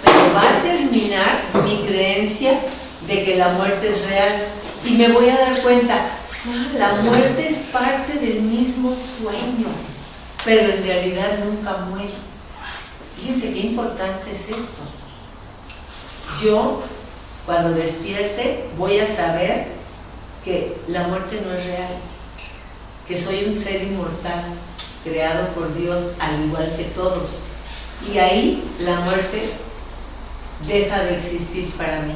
Pero va a terminar mi creencia de que la muerte es real. Y me voy a dar cuenta, la muerte es parte del mismo sueño, pero en realidad nunca muere. Fíjense qué importante es esto. Yo, cuando despierte, voy a saber que la muerte no es real, que soy un ser inmortal, creado por Dios al igual que todos. Y ahí la muerte deja de existir para mí,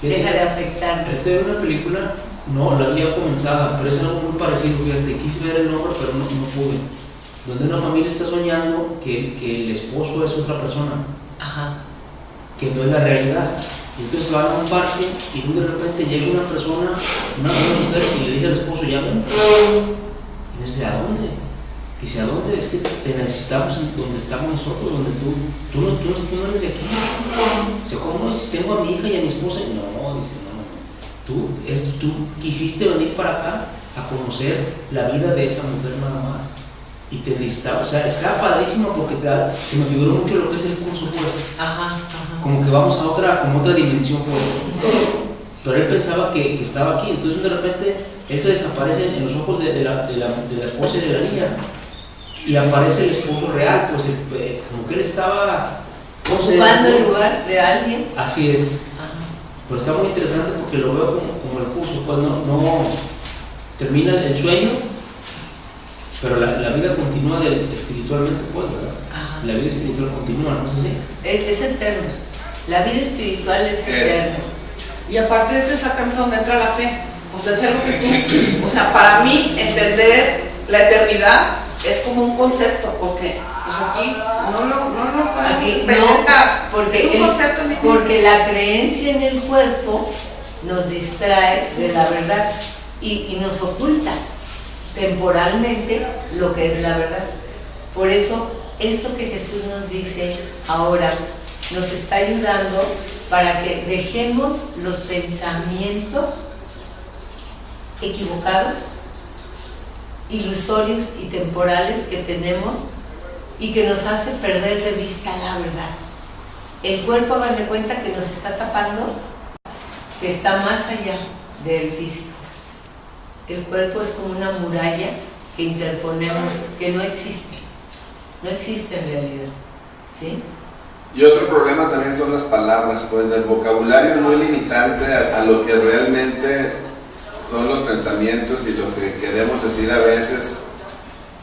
deja de afectarme. Estoy viendo una película, no, la había comenzado, pero es algo muy parecido, fíjate, quise ver el nombre, pero no pude. Donde una familia está soñando que el esposo es otra persona. Ajá. Que no es la realidad. Y entonces van a un parque y de repente llega una persona, una mujer, y le dice al esposo, ya ven. Y dice, ¿a dónde? Dice, ¿a dónde? Es que te necesitamos donde estamos nosotros, donde tú no eres de aquí. Dice, ¿cómo es? Tengo a mi hija y a mi esposa. Y no, dice, no. Tú quisiste venir para acá a conocer la vida de esa mujer nada más. Y te necesitaba, o sea, está padrísimo porque se me figuró mucho lo que es el curso, pues. Ajá. Como que vamos a otra dimensión, pues. Pero él pensaba que estaba aquí, entonces de repente él se desaparece en los ojos de la esposa y de la niña. Y aparece el esposo real, pues como que él estaba ocupando el lugar de alguien. Así es. Ajá. Pero está muy interesante porque lo veo como el curso, pues no termina el sueño. Pero la vida continúa espiritualmente, pues, ¿verdad? Ajá. La vida espiritual continúa, ¿no es así? Es eterna. La vida espiritual es eterna. Y aparte de eso, exactamente donde entra la fe. O sea, es algo que tú... O sea, para mí, entender la eternidad es como un concepto, porque pues aquí no lo podemos experimentar. No, porque es un concepto porque la creencia en el cuerpo nos distrae de la verdad y nos oculta temporalmente lo que es la verdad. Por eso, esto que Jesús nos dice ahora nos está ayudando para que dejemos los pensamientos equivocados, ilusorios y temporales que tenemos y que nos hace perder de vista la verdad. El cuerpo, hagan de cuenta que nos está tapando, que está más allá del físico. El cuerpo es como una muralla que interponemos, que no existe en realidad, ¿sí? Y otro problema también son las palabras, pues el vocabulario no es limitante a lo que realmente son los pensamientos y lo que queremos decir a veces.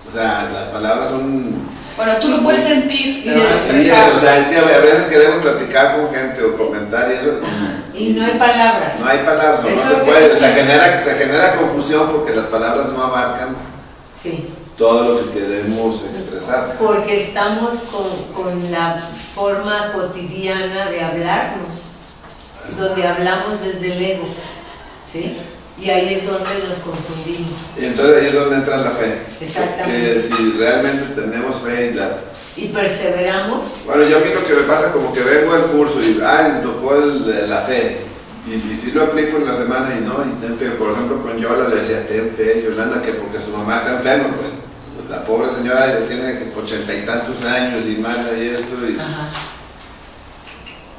O sea, las palabras son... Bueno, tú lo puedes sentir. Pero así es, o sea, es que a veces queremos platicar con gente o comentar y eso... Y no hay palabras. No hay palabras, no Eso se es puede, lo que se genera confusión porque las palabras no abarcan Sí. todo lo que queremos expresar. Porque estamos con la forma cotidiana de hablarnos, donde hablamos desde el ego, ¿sí? Y ahí es donde nos confundimos. Y entonces ahí es donde entra la fe. Exactamente. Que si realmente tenemos fe y perseveramos. Bueno, yo a mí lo que me pasa como que vengo al curso y me tocó la fe. Y si lo aplico en la semana y no, y ten fe. Por ejemplo, con Yola le decía, ten fe, Yolanda, que porque su mamá está enferma, pues. La pobre señora ya tiene 80 y tantos años y más y esto.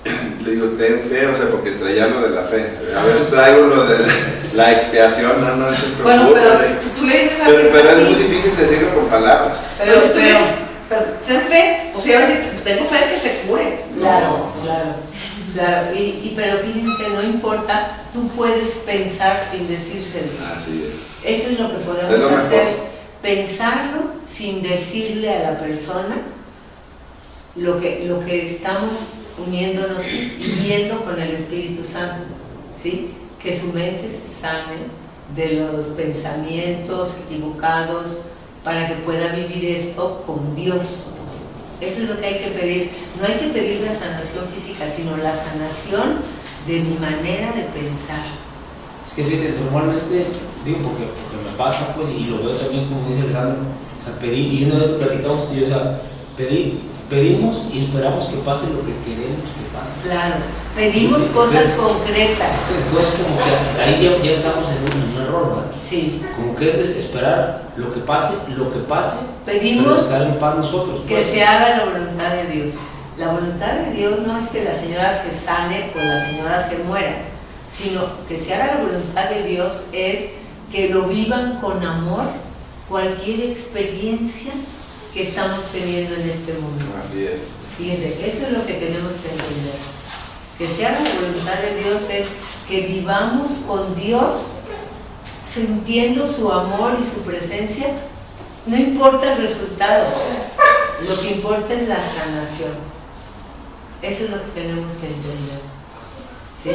Y le digo, ten fe, o sea, porque traía lo de la fe. A veces traigo lo de la expiación, no se preocupe. Bueno, pero tú le dices a pero es muy difícil decirlo con palabras. Pero si tú le dices, ten fe, o sea, va a decir, tengo fe que se cure. Claro. Pero fíjense, no importa, tú puedes pensar sin decírselo. Así es. Eso es lo que podemos hacer, pensarlo sin decirle a la persona lo que estamos uniéndonos y viendo con el Espíritu Santo, ¿sí? Que su mente se sane de los pensamientos equivocados para que pueda vivir esto con Dios. Eso es lo que hay que pedir. No hay que pedir la sanación física, sino la sanación de mi manera de pensar. Es que fíjate, normalmente, digo porque me pasa, pues, y lo veo también como dice Alejandro, o sea, pedir, y una vez platicamos, tío, o sea, pedimos y esperamos que pase lo que queremos que pase. Claro, pedimos cosas concretas. Entonces, como que ahí ya estamos en un error, ¿verdad? Sí. Como que es esperar lo que pase, pedimos pero estar en paz nosotros. Que se haga la voluntad de Dios. La voluntad de Dios no es que la señora se sane o la señora se muera, sino que se haga la voluntad de Dios es que lo vivan con amor cualquier experiencia que estamos teniendo en este mundo. Así es. Fíjense, eso es lo que tenemos que entender. Que se haga la voluntad de Dios es que vivamos con Dios sintiendo su amor y su presencia. No importa el resultado, lo que importa es la sanación. Eso es lo que tenemos que entender. ¿Sí?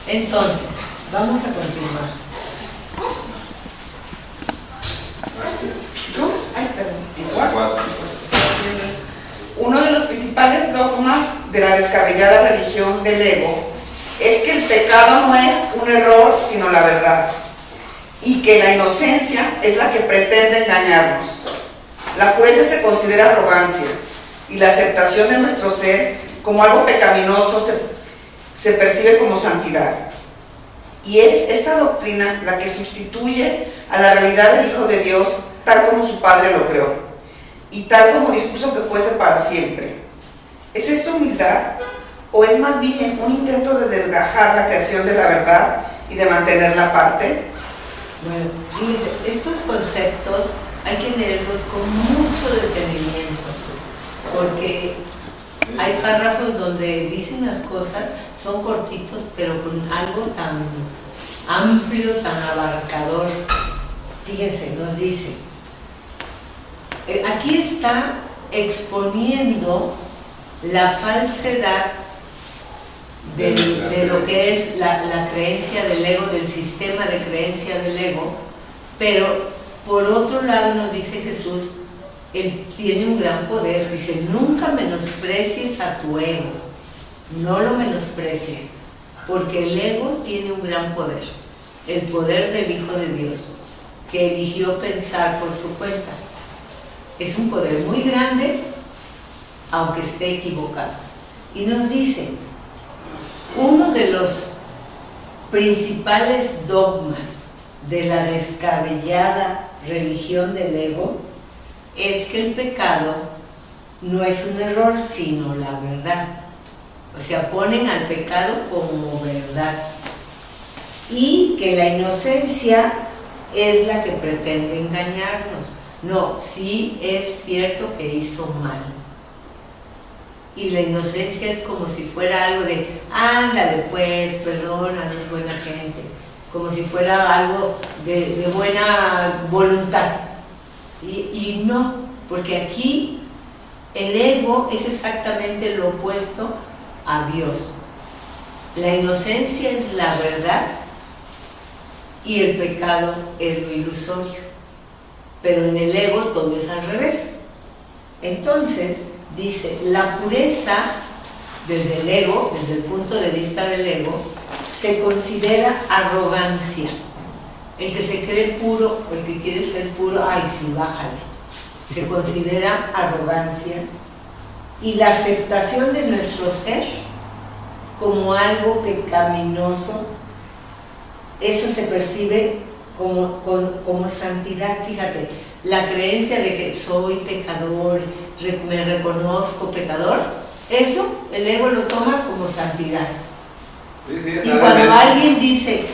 Entonces, vamos a continuar. Uno de los principales dogmas de la descabellada religión del ego es que el pecado no es un error, sino la verdad, y que la inocencia es la que pretende engañarnos. La pureza se considera arrogancia, y la aceptación de nuestro ser como algo pecaminoso se percibe como santidad. Y es esta doctrina la que sustituye a la realidad del Hijo de Dios tal como su Padre lo creó, y tal como dispuso que fuese para siempre. ¿Es esto humildad? ¿O es más bien un intento de desgajar la creación de la verdad y de mantenerla aparte? Bueno, fíjense, estos conceptos hay que leerlos con mucho detenimiento, porque hay párrafos donde dicen las cosas, son cortitos, pero con algo tan amplio, tan abarcador. Fíjense, nos dice, aquí está exponiendo la falsedad de lo que es la creencia del ego, del sistema de creencia del ego, pero por otro lado nos dice Jesús, Él tiene un gran poder, dice, nunca menosprecies a tu ego, no lo menosprecies, porque el ego tiene un gran poder, el poder del Hijo de Dios, que eligió pensar por su cuenta. Es un poder muy grande, aunque esté equivocado. Y nos dice, uno de los principales dogmas de la descabellada religión del ego es que el pecado no es un error, sino la verdad. O sea, ponen al pecado como verdad. Y que la inocencia es la que pretende engañarnos. No, sí es cierto que hizo mal. Y la inocencia es como si fuera algo de, ándale pues, perdónanos, es buena gente. Como si fuera algo de buena voluntad. Y no, porque aquí el ego es exactamente lo opuesto a Dios. La inocencia es la verdad y el pecado es lo ilusorio. Pero en el ego todo es al revés. Entonces, dice, la pureza desde el ego, desde el punto de vista del ego, se considera arrogancia. El que se cree puro, o el que quiere ser puro, ay sí, bájale. Se considera arrogancia. Y la aceptación de nuestro ser como algo pecaminoso, eso se percibe como santidad. Fíjate, la creencia de que soy pecador, me reconozco pecador, eso el ego lo toma como santidad. Y cuando alguien dice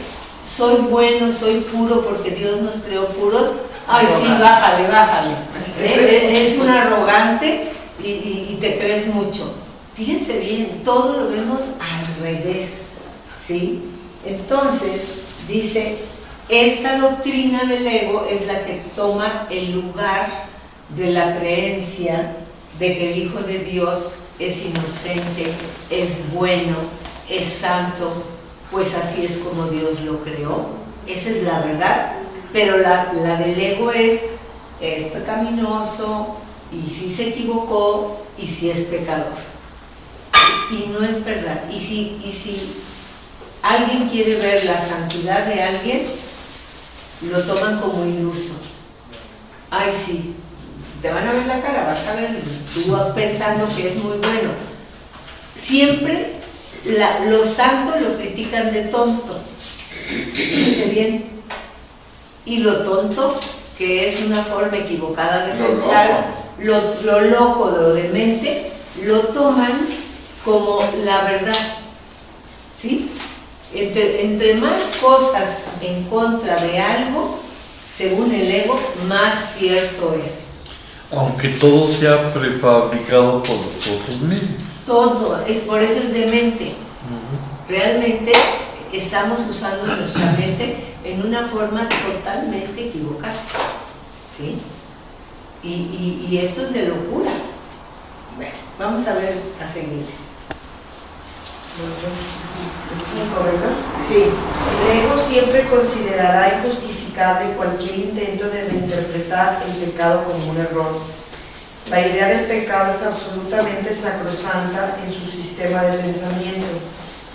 soy bueno, soy puro porque Dios nos creó puros, ay sí, bájale, bájale. Es un arrogante y te crees mucho. Fíjense bien, todo lo vemos al revés, ¿sí? Entonces, dice, esta doctrina del ego es la que toma el lugar de la creencia de que el Hijo de Dios es inocente, es bueno, es santo, pues así es como Dios lo creó. Esa es la verdad, pero la del ego es pecaminoso, y sí se equivocó, y sí es pecador. Y no es verdad. Y si alguien quiere ver la santidad de alguien, lo toman como iluso. Ay, sí, te van a ver la cara, vas a ver, tú vas pensando que es muy bueno. Siempre los santos lo critican de tonto. Fíjense bien. Y lo tonto, que es una forma equivocada de pensar, lo loco, lo demente, lo toman como la verdad. ¿Sí? Entre más cosas en contra de algo, según el ego, más cierto es. Aunque todo sea prefabricado por nosotros mismos. Todo, por eso es demente. Realmente estamos usando nuestra mente en una forma totalmente equivocada. ¿Sí? Y esto es de locura. Bueno, vamos a ver, a seguir. El 5, ¿verdad? Sí. El ego siempre considerará injustificable cualquier intento de reinterpretar el pecado como un error. La idea del pecado es absolutamente sacrosanta en su sistema de pensamiento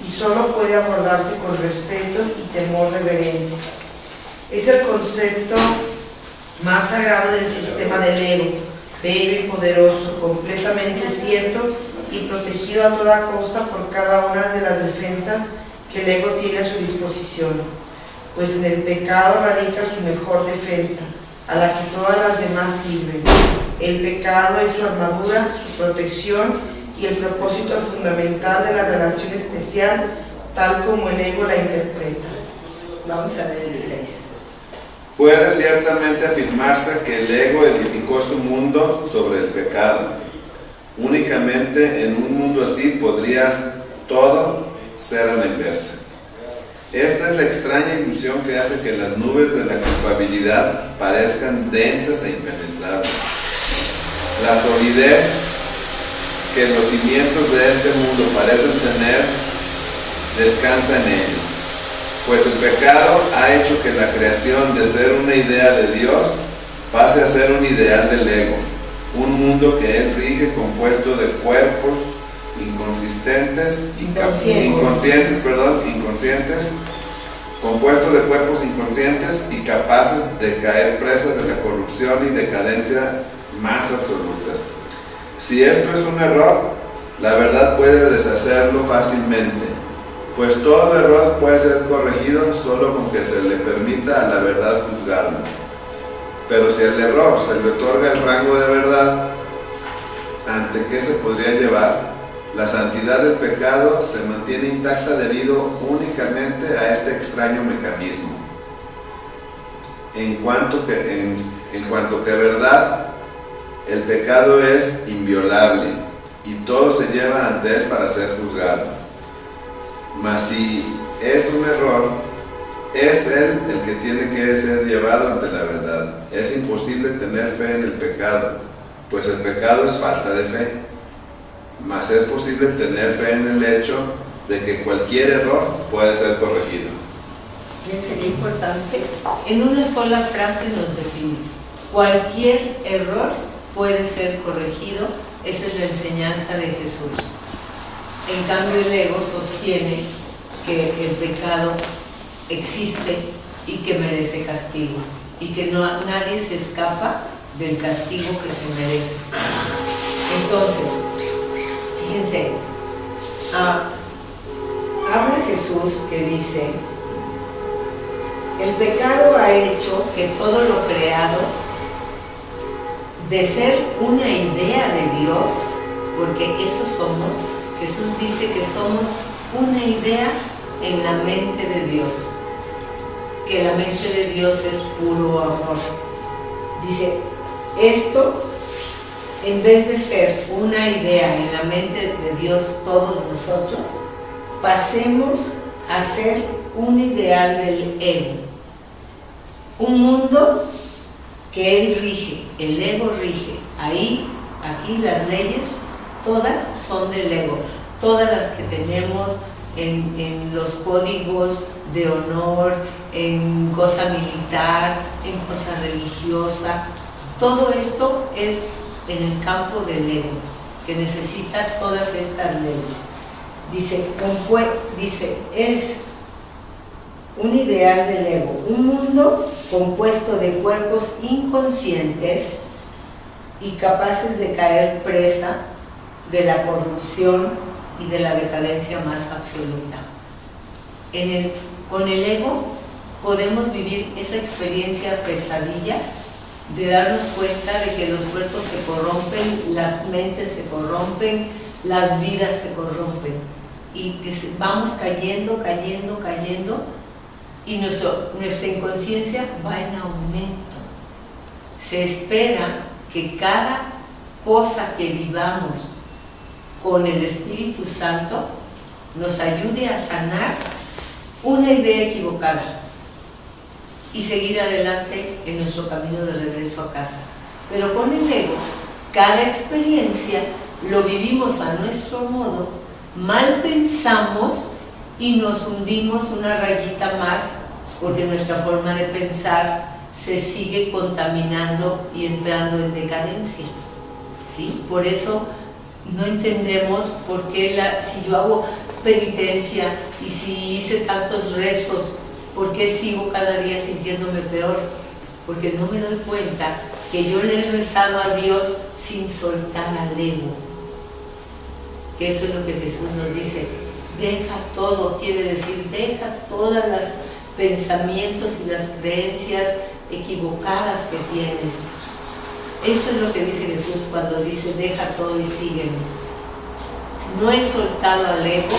y solo puede abordarse con respeto y temor reverente. Es el concepto más sagrado del sistema del ego, bello y poderoso, completamente cierto y protegido a toda costa por cada una de las defensas que el ego tiene a su disposición, pues en el pecado radica su mejor defensa, a la que todas las demás sirven. El pecado es su armadura, su protección y el propósito fundamental de la relación especial, tal como el ego la interpreta. Vamos a ver el 6. Puede ciertamente afirmarse que el ego edificó su mundo sobre el pecado. Únicamente en un mundo así podría todo ser a la inversa. Esta es la extraña ilusión que hace que las nubes de la culpabilidad parezcan densas e impenetrables. La solidez que los cimientos de este mundo parecen tener descansa en ello, pues el pecado ha hecho que la creación de ser una idea de Dios pase a ser un ideal del ego, un mundo que él rige compuesto de cuerpos inconscientes, compuesto de cuerpos inconscientes y capaces de caer presas de la corrupción y decadencia más absolutas. Si esto es un error, la verdad puede deshacerlo fácilmente, pues todo error puede ser corregido solo con que se le permita a la verdad juzgarlo. Pero si al error se le otorga el rango de verdad, ¿ante qué se podría llevar? La santidad del pecado se mantiene intacta debido únicamente a este extraño mecanismo. En cuanto que verdad, el pecado es inviolable y todo se lleva ante él para ser juzgado. Mas si es un error, es él el que tiene que ser llevado ante la verdad. Es imposible tener fe en el pecado, pues el pecado es falta de fe. Mas es posible tener fe en el hecho de que cualquier error puede ser corregido. Bien, sería importante, en una sola frase nos define: cualquier error puede ser corregido. Esa es la enseñanza de Jesús. En cambio, el ego sostiene que el pecado existe y que merece castigo, y que nadie se escapa del castigo que se merece. Entonces, fíjense, habla Jesús que dice: el pecado ha hecho que todo lo creado, de ser una idea de Dios, porque eso somos, Jesús dice que somos una idea en la mente de Dios, que la mente de Dios es puro amor. Dice, esto, en vez de ser una idea en la mente de Dios todos nosotros, pasemos a ser un ideal del ego. Un mundo que él rige, el ego rige. Ahí, aquí las leyes, todas son del ego. Todas las que tenemos en los códigos de honor, en cosa militar, en cosa religiosa, todo esto es en el campo del ego, que necesita todas estas leyes. Dice, es un ideal del ego, un mundo compuesto de cuerpos inconscientes y capaces de caer presa de la corrupción y de la decadencia más absoluta. Con el ego podemos vivir esa experiencia pesadilla de darnos cuenta de que los cuerpos se corrompen, las mentes se corrompen, las vidas se corrompen, y que vamos cayendo, y nuestra inconsciencia va en aumento. Se espera que cada cosa que vivamos con el Espíritu Santo nos ayude a sanar una idea equivocada y seguir adelante en nuestro camino de regreso a casa. Pero con el ego, cada experiencia lo vivimos a nuestro modo, mal pensamos y nos hundimos una rayita más, porque nuestra forma de pensar se sigue contaminando y entrando en decadencia, ¿sí? Por eso no entendemos por qué si yo hago penitencia y si hice tantos rezos, ¿por qué sigo cada día sintiéndome peor? Porque no me doy cuenta que yo le he rezado a Dios sin soltar al ego. Que eso es lo que Jesús nos dice: deja todo, quiere decir, deja todos los pensamientos y las creencias equivocadas que tienes. Eso es lo que dice Jesús cuando dice, deja todo y sígueme. No he soltado al ego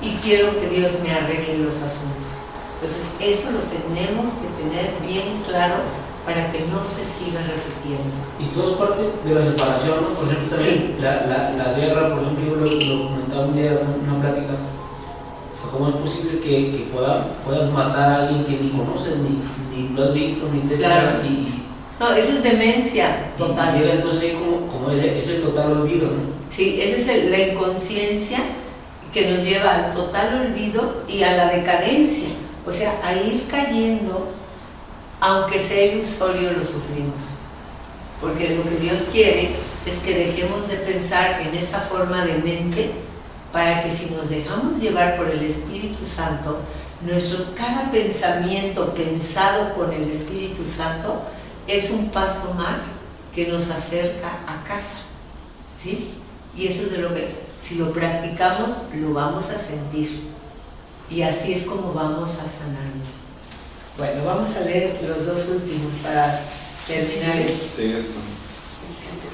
y quiero que Dios me arregle los asuntos. Entonces, eso lo tenemos que tener bien claro para que no se siga repitiendo. Y todo es parte de la separación, ¿no? Por ejemplo, también sí. la guerra, por ejemplo, yo lo comentaba un día en una plática. O sea, ¿cómo es posible que puedas matar a alguien que ni conoces, ni lo has visto, ni te claro. No, eso es demencia total. Y llega entonces ahí como ese total olvido, ¿no? Sí, esa es la inconsciencia que nos lleva al total olvido y a la decadencia. O sea, a ir cayendo, aunque sea ilusorio, lo sufrimos. Porque lo que Dios quiere es que dejemos de pensar en esa forma de mente, para que si nos dejamos llevar por el Espíritu Santo, cada pensamiento pensado con el Espíritu Santo es un paso más que nos acerca a casa, ¿sí? Y eso es de lo que, si lo practicamos, lo vamos a sentir. Y así es como vamos a sanarnos. Bueno, vamos a leer los dos últimos para terminar esto. Sí, esto.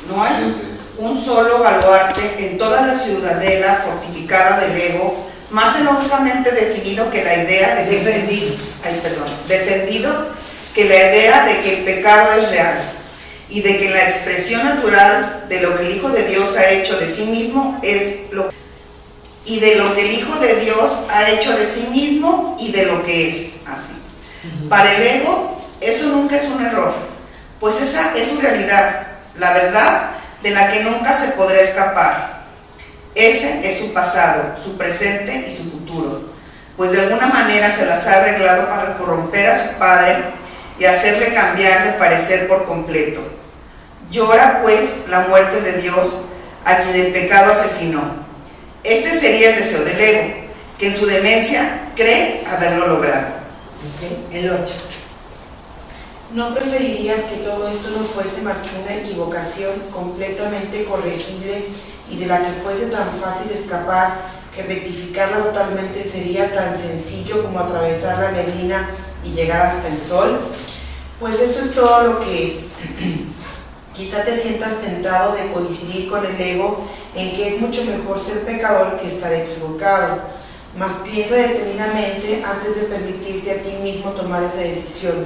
No hay Sí, sí. un solo baluarte en toda la ciudadela fortificada del ego, más celosamente definido que la idea de que defendido que la idea de que el pecado es real y de que la expresión natural de lo que el Hijo de Dios ha hecho de sí mismo es lo y de lo que el Hijo de Dios ha hecho de sí mismo y de lo que es así. Para el ego eso nunca es un error, pues esa es su realidad, la verdad de la que nunca se podrá escapar. Ese es su pasado, su presente y su futuro, pues de alguna manera se las ha arreglado para corromper a su padre y hacerle cambiar de parecer por completo. Llora pues la muerte de Dios a quien el pecado asesinó. Este sería el deseo del ego, que en su demencia cree haberlo logrado. Okay. El 8. ¿No preferirías que todo esto no fuese más que una equivocación completamente corregible y de la que fuese tan fácil escapar que rectificarla totalmente sería tan sencillo como atravesar la neblina y llegar hasta el sol? Pues eso es todo lo que es. Quizá te sientas tentado de coincidir con el ego en que es mucho mejor ser pecador que estar equivocado, mas piensa detenidamente antes de permitirte a ti mismo tomar esa decisión.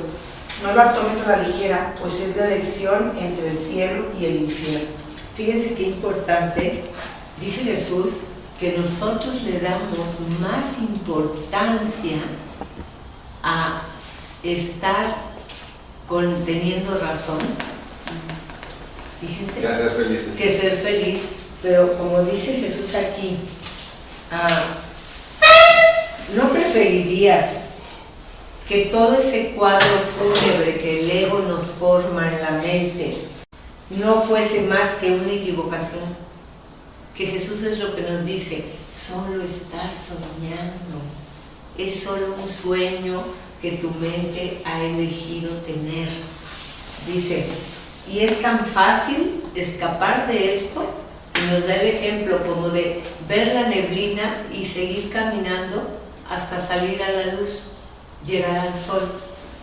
No la tomes a la ligera, pues es la elección entre el cielo y el infierno. Fíjense qué importante, dice Jesús, que nosotros le damos más importancia a estar teniendo razón, fíjense, Que ser felices. que ser feliz, pero como dice Jesús aquí, ¿no preferirías que todo ese cuadro fúnebre que el ego nos forma en la mente no fuese más que una equivocación? Que Jesús es lo que nos dice, solo estás soñando, es solo un sueño que tu mente ha elegido tener. Dice, y es tan fácil escapar de esto, y nos da el ejemplo como de ver la neblina y seguir caminando hasta salir a la luz, llegar al sol,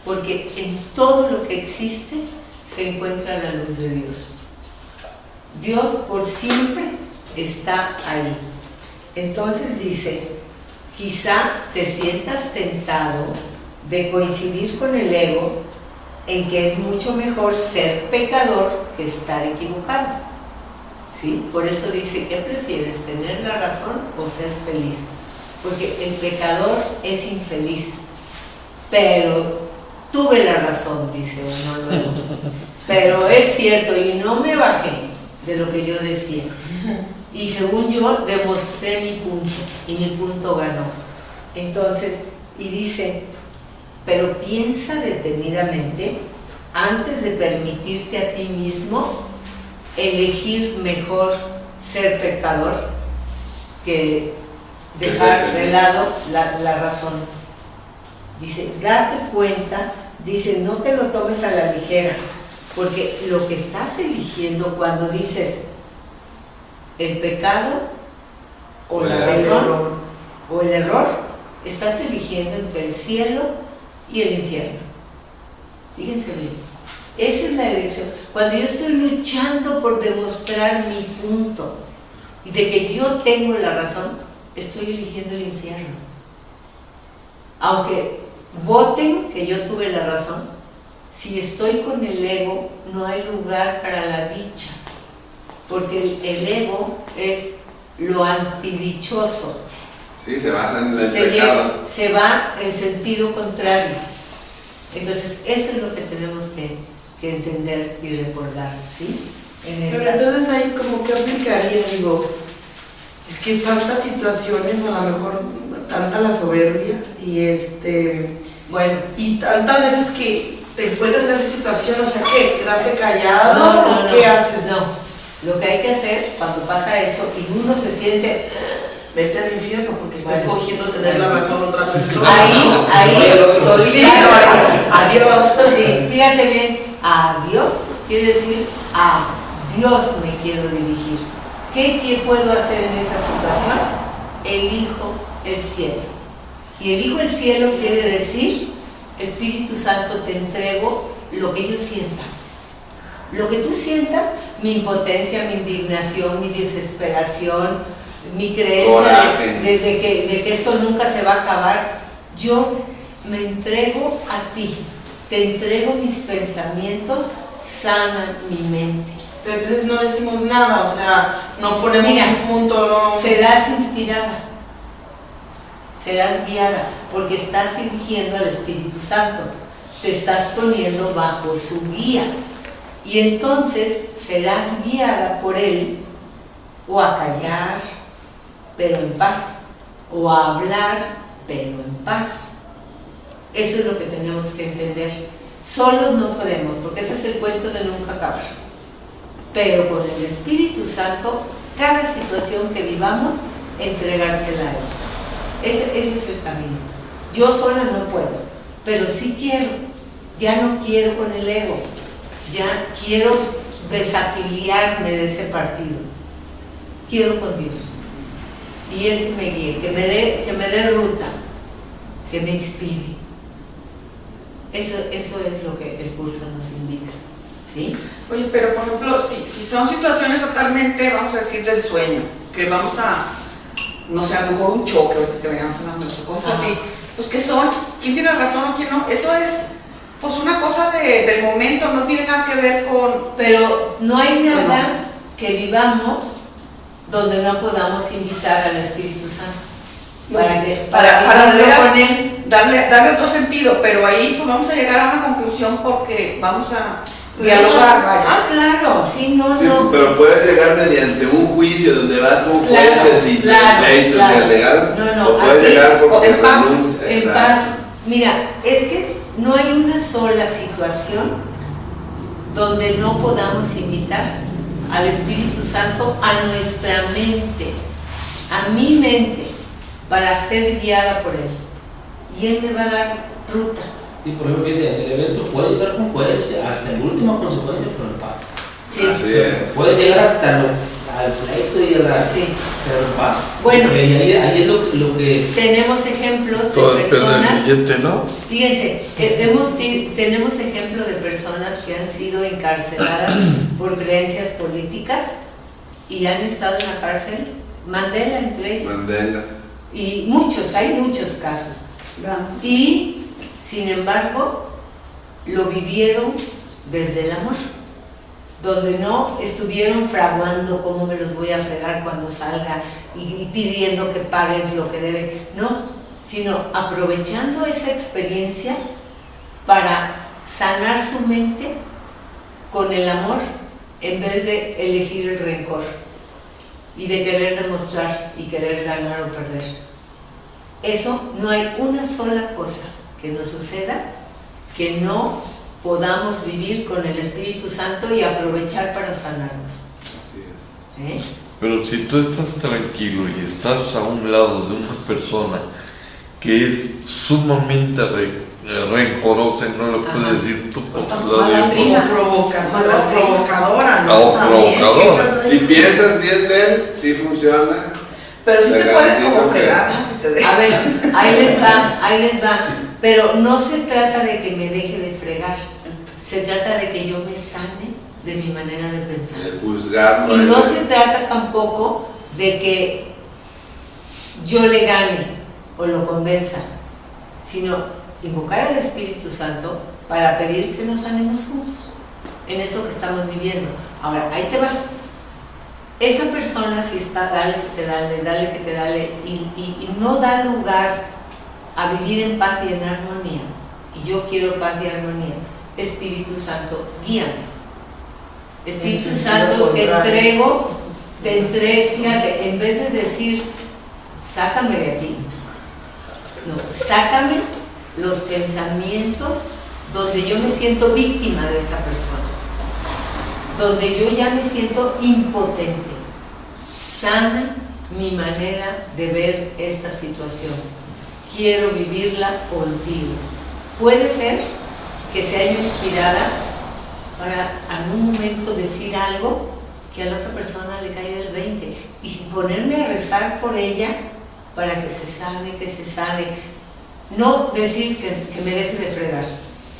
porque en todo lo que existe se encuentra la luz de Dios. Dios por siempre está ahí. Entonces dice, quizá te sientas tentado de coincidir con el ego en que es mucho mejor ser pecador que estar equivocado. ¿Sí? Por eso dice, ¿qué prefieres, tener la razón o ser feliz? Porque el pecador es infeliz, pero tuve la razón, dice uno luego. Pero es cierto, y no me bajé de lo que yo decía. Y según yo, demostré mi punto, y mi punto ganó. Entonces, y dice, pero piensa detenidamente antes de permitirte a ti mismo elegir mejor ser pecador que dejar de lado la razón. Dice, date cuenta, dice, no te lo tomes a la ligera, porque lo que estás eligiendo cuando dices el pecado o la razón o el error, estás eligiendo entre el cielo y el infierno. Fíjense bien, esa es la elección. Cuando yo estoy luchando por demostrar mi punto y de que yo tengo la razón, estoy eligiendo el infierno. Aunque voten que yo tuve la razón, si estoy con el ego, no hay lugar para la dicha, porque el ego es lo antidichoso. Sí, se basa en el pecado. Se va en sentido contrario. Entonces, eso es lo que tenemos que entender y recordar, ¿sí? Pero entonces ahí como que aplicaría, digo, es que tantas situaciones, o a lo mejor tanta la soberbia, y bueno, y tantas veces que te encuentras en esa situación, o sea, ¿qué? ¿Quedarte callado? no, ¿Qué haces? No, lo que hay que hacer cuando pasa eso y uno se siente... Vete al infierno porque estás Bueno, escogiendo tener la razón otra persona. Ahí, Sí, adiós. Sí, fíjate bien, adiós quiere decir a Dios me quiero dirigir. ¿Qué puedo hacer en esa situación? Elijo el cielo. Y elijo el cielo quiere decir, Espíritu Santo, te entrego lo que yo sienta. Lo que tú sientas, mi impotencia, mi indignación, mi desesperación, mi creencia de que esto nunca se va a acabar, yo me entrego a ti, te entrego mis pensamientos, sana mi mente. Pero entonces no decimos nada, o sea, no ponemos un punto, no. Serás inspirada, serás guiada, porque estás eligiendo al Espíritu Santo, te estás poniendo bajo su guía, y entonces serás guiada por Él, o a callar, pero en paz, o a hablar, pero en paz. Eso es lo que tenemos que entender. Solos no podemos, porque ese es el cuento de nunca acabar. Pero con el Espíritu Santo, cada situación que vivamos, entregársela a Él. Ese es el camino. Yo sola no puedo, pero sí quiero. Ya no quiero con el ego. Ya quiero desafiliarme de ese partido. Quiero con Dios. Y Él que me guíe, que me dé ruta, que me inspire. Eso es lo que el curso nos invita, ¿sí? Oye, pero por ejemplo, si son situaciones totalmente, vamos a decir, del sueño, que vamos a, no sé, a lo mejor un choque, ahorita que veníamos hablando de cosas así, pues que son, ¿quién tiene razón o quién no? Eso es, pues una cosa del momento, no tiene nada que ver con... Pero no hay nada que vivamos donde no podamos invitar al Espíritu Santo. Darle otro sentido, pero ahí pues vamos a llegar a una conclusión porque vamos a dialogar. Ah, claro, sí, no. Pero puedes llegar mediante un juicio donde vas con jueces y pleitos y alegados. No, puedes llegar porque en paz. En paz. Mira, es que no hay una sola situación donde no podamos invitar al Espíritu Santo a nuestra mente, a mi mente, para ser guiada por Él. Y Él me va a dar ruta. Y por ejemplo, el evento puede llegar con jueces hasta la última consecuencia, pero en paz. Sí. Así es. Puede llegar hasta al pleito y a la... Sí. Pero en paz. Bueno. Y ahí es lo que... Tenemos ejemplos Todo de depende personas... del billete, ¿no? Fíjense, tenemos ejemplos de personas que han sido encarceladas por creencias políticas y han estado en la cárcel. Mandela entre ellos. Mandela. Y hay muchos casos. Y, sin embargo, lo vivieron desde el amor, donde no estuvieron fraguando cómo me los voy a fregar cuando salga y pidiendo que paguen lo que deben, no, sino aprovechando esa experiencia para sanar su mente con el amor en vez de elegir el rencor y de querer demostrar y querer ganar o perder. Eso, no hay una sola cosa que nos suceda que no podamos vivir con el Espíritu Santo y aprovechar para sanarnos. Así es. Pero si tú estás tranquilo y estás a un lado de una persona que es sumamente rencorosa y no lo puedes decir tú por tu lado y provocadora, ¿no? provocadora. Si piensas bien de él, sí funciona. Pero sí te pueden como garantizo fregar, ¿no? Si te dejas. A ver, ahí les va. Pero no se trata de que me deje de fregar. Se trata de que yo me sane de mi manera de pensar. El juzgarlo. Y no se trata tampoco de que yo le gane o lo convenza, sino invocar al Espíritu Santo para pedir que nos sanemos juntos en esto que estamos viviendo. Ahora, ahí te va. Esa persona si está, dale que te dale, y no da lugar a vivir en paz y en armonía, y yo quiero paz y armonía, Espíritu Santo, guíame. Espíritu Santo, te entrego, fíjate, en vez de decir, sácame de aquí, no, sácame los pensamientos donde yo me siento víctima de esta persona, donde yo ya me siento impotente. Sana mi manera de ver esta situación. Quiero vivirla contigo. Puede ser que sea yo inspirada para en un momento decir algo que a la otra persona le caiga el 20 y ponerme a rezar por ella para que se sane. No decir que me deje de fregar,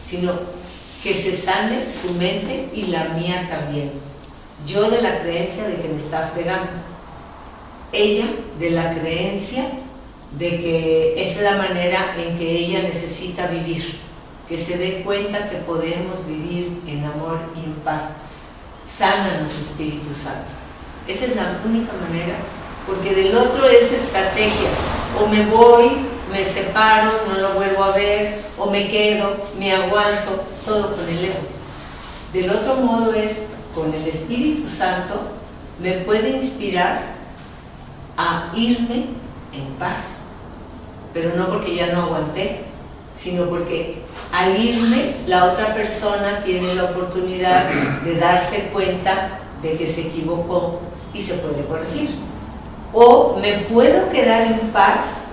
sino que se sane su mente y la mía también. Yo de la creencia de que me está fregando. Ella de la creencia de que es la manera en que ella necesita vivir, que se dé cuenta que podemos vivir en amor y en paz. Sánanos, Espíritu Santo. Esa es la única manera, porque del otro es estrategias. O me voy, me separo, no lo vuelvo a ver, o me quedo, me aguanto, todo con el ego. Del otro modo es, con el Espíritu Santo, me puede inspirar a irme en paz, pero no porque ya no aguanté, sino porque al irme la otra persona tiene la oportunidad de darse cuenta de que se equivocó y se puede corregir. O me puedo quedar en paz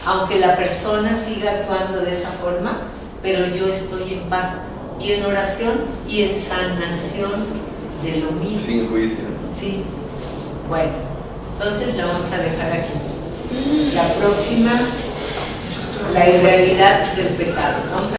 aunque la persona siga actuando de esa forma, pero yo estoy en paz y en oración y en sanación de lo mismo. Sin juicio. Sí. Bueno, entonces la vamos a dejar aquí. La próxima, la irrealidad del pecado, ¿no?